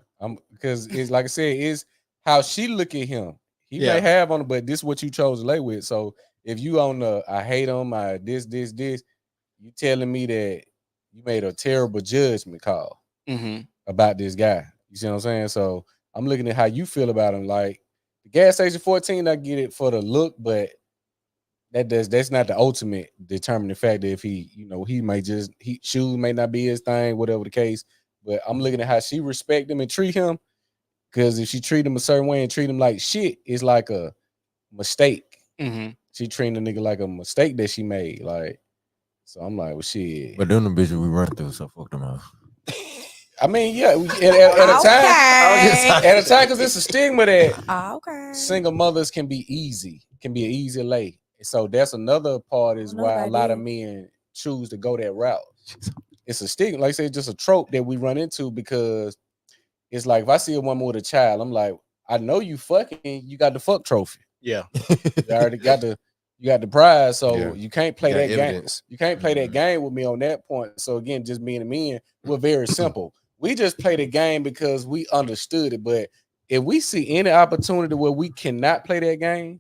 because it's like I said, it's how she look at him. He Yeah. may have on it, but this is what you chose to lay with. So if you on the I hate him, I this, you telling me that you made a terrible judgment call about this guy. You see what I'm saying? So I'm looking at how you feel about him. Like the gas station 14, I get it for the look, but that's not the ultimate determining factor. If he, he may just shoes may not be his thing, whatever the case. But I'm looking at how she respect him and treat him. Because if she treat him a certain way and treat him like shit, it's like a mistake. She treating the nigga like a mistake that she made. Like, so I'm like, well, shit. But them the bitches we run through, so fuck them up. I mean, yeah, at a time, because it's a stigma that single mothers can be an easy lay. So that's another part is why a lot of men choose to go that route. It's a stigma, like I said, just a trope that we run into because it's like if I see a woman with a child, I'm like, I know you fucking, you got the fuck trophy. Yeah, you already got the prize, so Yeah. you can't play that evidence. game. You can't play that game with me on that point. So again, just being a man, we're very simple. We just play the game because we understood it. But if we see any opportunity where we cannot play that game,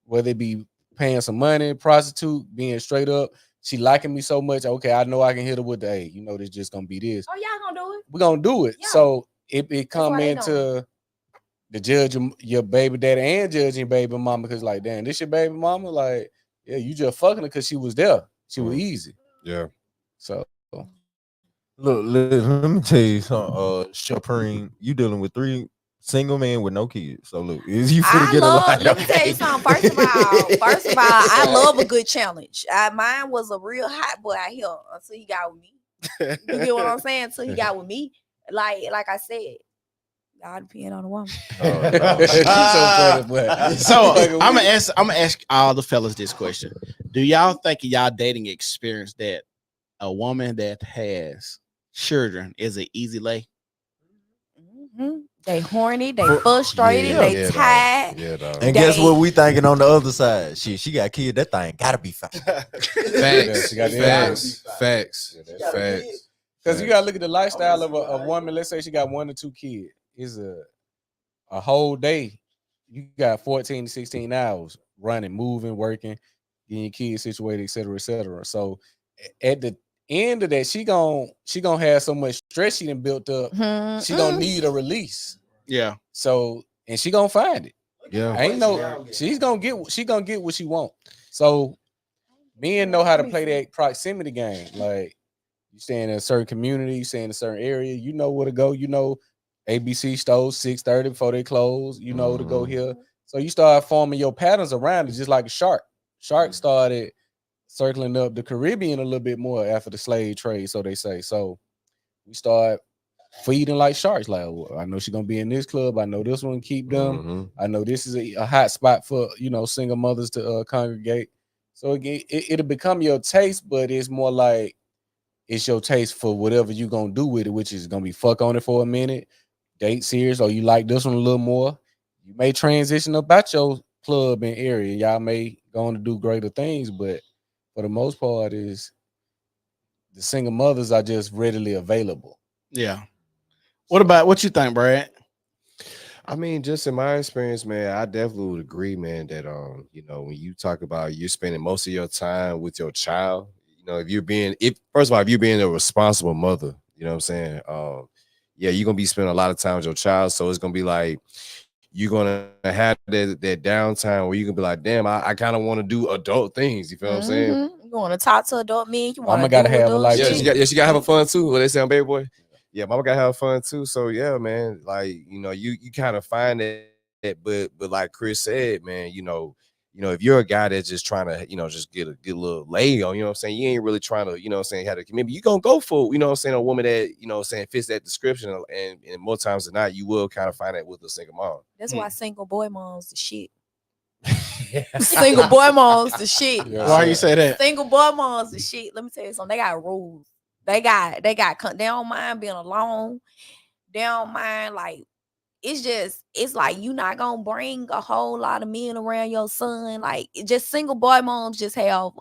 whether it be paying some money, prostitute, being straight up, she liking me so much, okay, I know I can hit her with the, hey, this just gonna be this. Oh, y'all gonna do it? We're gonna do it. Yeah. So it come why they into the judge your baby daddy and judging baby mama because like, damn, this your baby mama? Like, yeah, you just fucking her because she was there. She was easy. Yeah. So Look, let me tell you something. Chaperine, you dealing with 3 single men with no kids. So look, is you finna get a lot. Let me tell you something. First of all, I love a good challenge. Mine was a real hot boy out here until he got with me. You get what I'm saying? Until he got with me. Like I said, y'all depend on the woman. So I'm gonna ask all the fellas this question. Do y'all think in y'all dating experience that a woman that has children is an easy lay? They horny, they frustrated, they tired. Yeah, dog. And guess what we thinking on the other side? She got kids. That thing gotta be fine. Facts. Facts. Because you gotta look at the lifestyle of a woman. Let's say she got 1 or 2 kids. Is a whole day. You got 14 to 16 hours running, moving, working, getting your kids situated, et cetera, et cetera. So at the end of that, she gonna have so much stress she done built up. She gonna need a release. Yeah. So and she gonna find it. Yeah. She's gonna get what she want. So men know how to play that proximity game. Like you stay in a certain community, you stay in a certain area, you know where to go, ABC stores 6:30 before they close, to go here. So you start forming your patterns around it, just like a shark. Shark started circling up the Caribbean a little bit more after the slave trade, so they say. So we start feeding like sharks. Like, oh, I know she's gonna be in this club. I know this one keep them. I know this is a hot spot for single mothers to congregate. So again, it'll become your taste, but it's more like it's your taste for whatever you're gonna do with it, which is gonna be fuck on it for a minute, date serious, or you like this one a little more. You may transition about your club and area. Y'all may go on to do greater things, but for the most part, is the single mothers are just readily available. Yeah. What you think, Brad? I mean, just in my experience, man, I definitely would agree, man, that when you talk about you're spending most of your time with your child, if you're being a responsible mother, you know what I'm saying? You're gonna be spending a lot of time with your child. So it's gonna be like you're gonna have that downtime where you can be like, damn, I kind of want to do adult things. You feel what I'm saying? You want to talk to adult men? You want Mama gotta have a life. Yeah, she gotta have fun too. What they say on Baby Boy? Yeah, mama gotta have fun too. So yeah, man, like you kind of find that, but like Chris said, man, you know, if you're a guy that's just trying to, you know, just get a good little lay on, you know what I'm saying? You ain't really trying to, you know what I'm saying, have a commitment. You gonna go for, you know what I'm saying, a woman that, you know what I'm saying, fits that description. And more times than not, you will kind of find that with a single mom. That's why single boy moms the shit. Single boy moms the shit. Why you say that? Single boy moms the shit. Let me tell you something. They got rules. They don't mind being alone. They don't mind, like, it's like you not gonna bring a whole lot of men around your son. Like, just single boy moms just have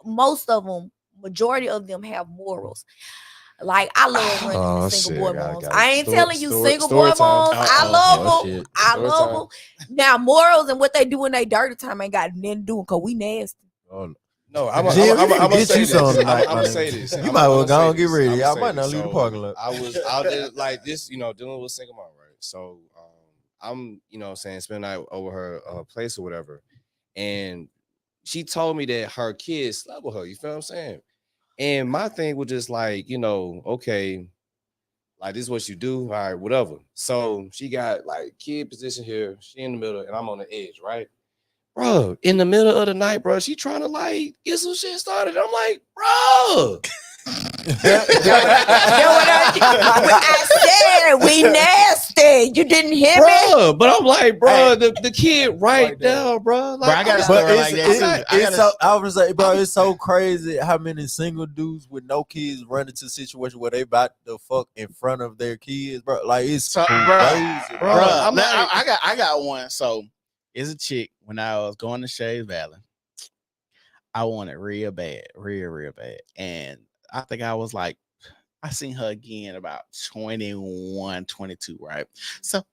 most of them, majority of them have morals. Like, I love running into single boy moms. I ain't telling you single boy moms. I love them. I love them. Now, morals and what they do in their dirty time ain't got nothing to do because we nasty. No, I'm gonna say this. You might well go and get ready. I might not leave the parking lot. I was out there like this, you know, dealing with a single mom, right? So I'm, you know what I'm saying, spending night over her place or whatever. And she told me that her kids slept with her. You feel what I'm saying? And my thing was just like, you know, okay, like this is what you do, all right, whatever. So she got like kid position here, she in the middle, and I'm on the edge, right? Bro, in the middle of the night, bro, she trying to like get some shit started. I'm like, bro. I said we nasty. You didn't hear me, but I'm like, bro, the kid right there, bro. Like, I got a story like that too. I was like, bro, it's so crazy how many single dudes with no kids run into a situation where they about to fuck in front of their kids, bro. Like, it's so crazy, bro. I got one. So it's a chick when I was going to Shays Valley. I wanted real bad, real bad, and I think I was like, I seen her again about 21, 22, right? So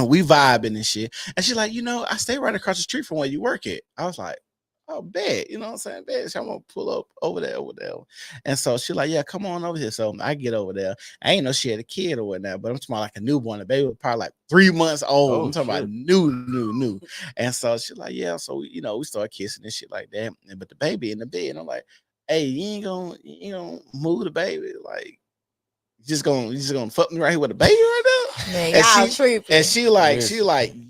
we vibing and shit. And she's like, you know, I stay right across the street from where you work at. I was like, oh, bet. You know what I'm saying? Bet. So I'm going to pull up over there. And so she's like, yeah, come on over here. So I get over there. I ain't know she had a kid or whatnot, but I'm talking about like a newborn. The baby was probably like 3 months old. I'm talking about new. And so she's like, yeah. So, you know, we start kissing and shit like that. But the baby in the bed, and I'm like, hey, you ain't gonna move the baby, like you just gonna fuck me right here with the baby right now. Man, y'all tripping. And she like,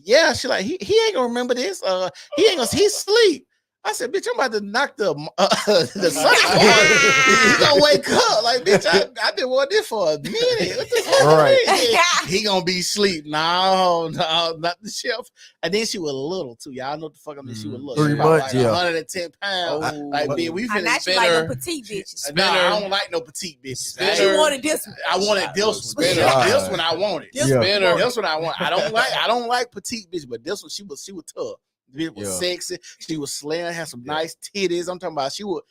yeah, she like, he ain't gonna remember this. He ain't gonna, he's asleep. I said, bitch, I'm about to knock the sun. He gonna wake up. Like, bitch, I been wanting this for a minute. What the fuck? Right. He gonna be asleep. No, not the shelf. And then she was little too. Y'all know what the fuck I mean. She was little. 3 months, like yeah. 110 pounds. Like, bitch, we finna spin like her. Petite bitches. No, I don't like no petite bitches. You wanted this one. I wanted this one. This one I wanted. This one I want. I don't like petite bitches, but this one she was tough. It was sexy. She was slaying, had some nice titties. I'm talking about she was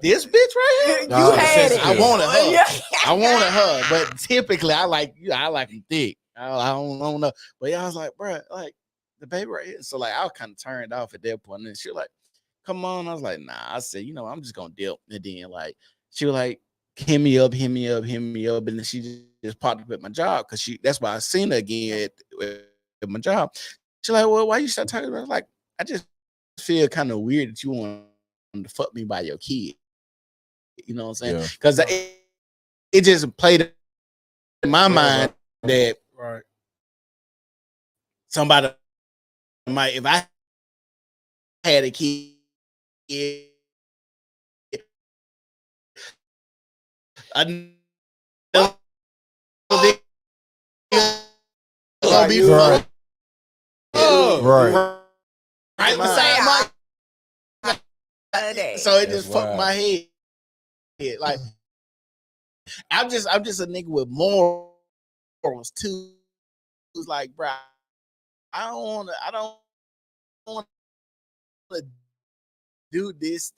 this bitch right here. You had it. I wanted her. I wanted her, but typically I like them thick. I don't know. But yeah, I was like, bro, like the baby right here. So like I was kind of turned off at that point. And she was like, come on. I was like, nah. I said, you know, I'm just gonna dip. And then like she was like, hit me up. And then she just popped up at my job because that's why I seen her again at my job. She's like, well, why you start talking about it? Like, I just feel kind of weird that you want to fuck me by your kid. You know what I'm saying? Because it just played in my mind that somebody might, if I had a kid, so it just fucked my head. Like I'm just a nigga with morals too. It's like, bro, I don't want to do this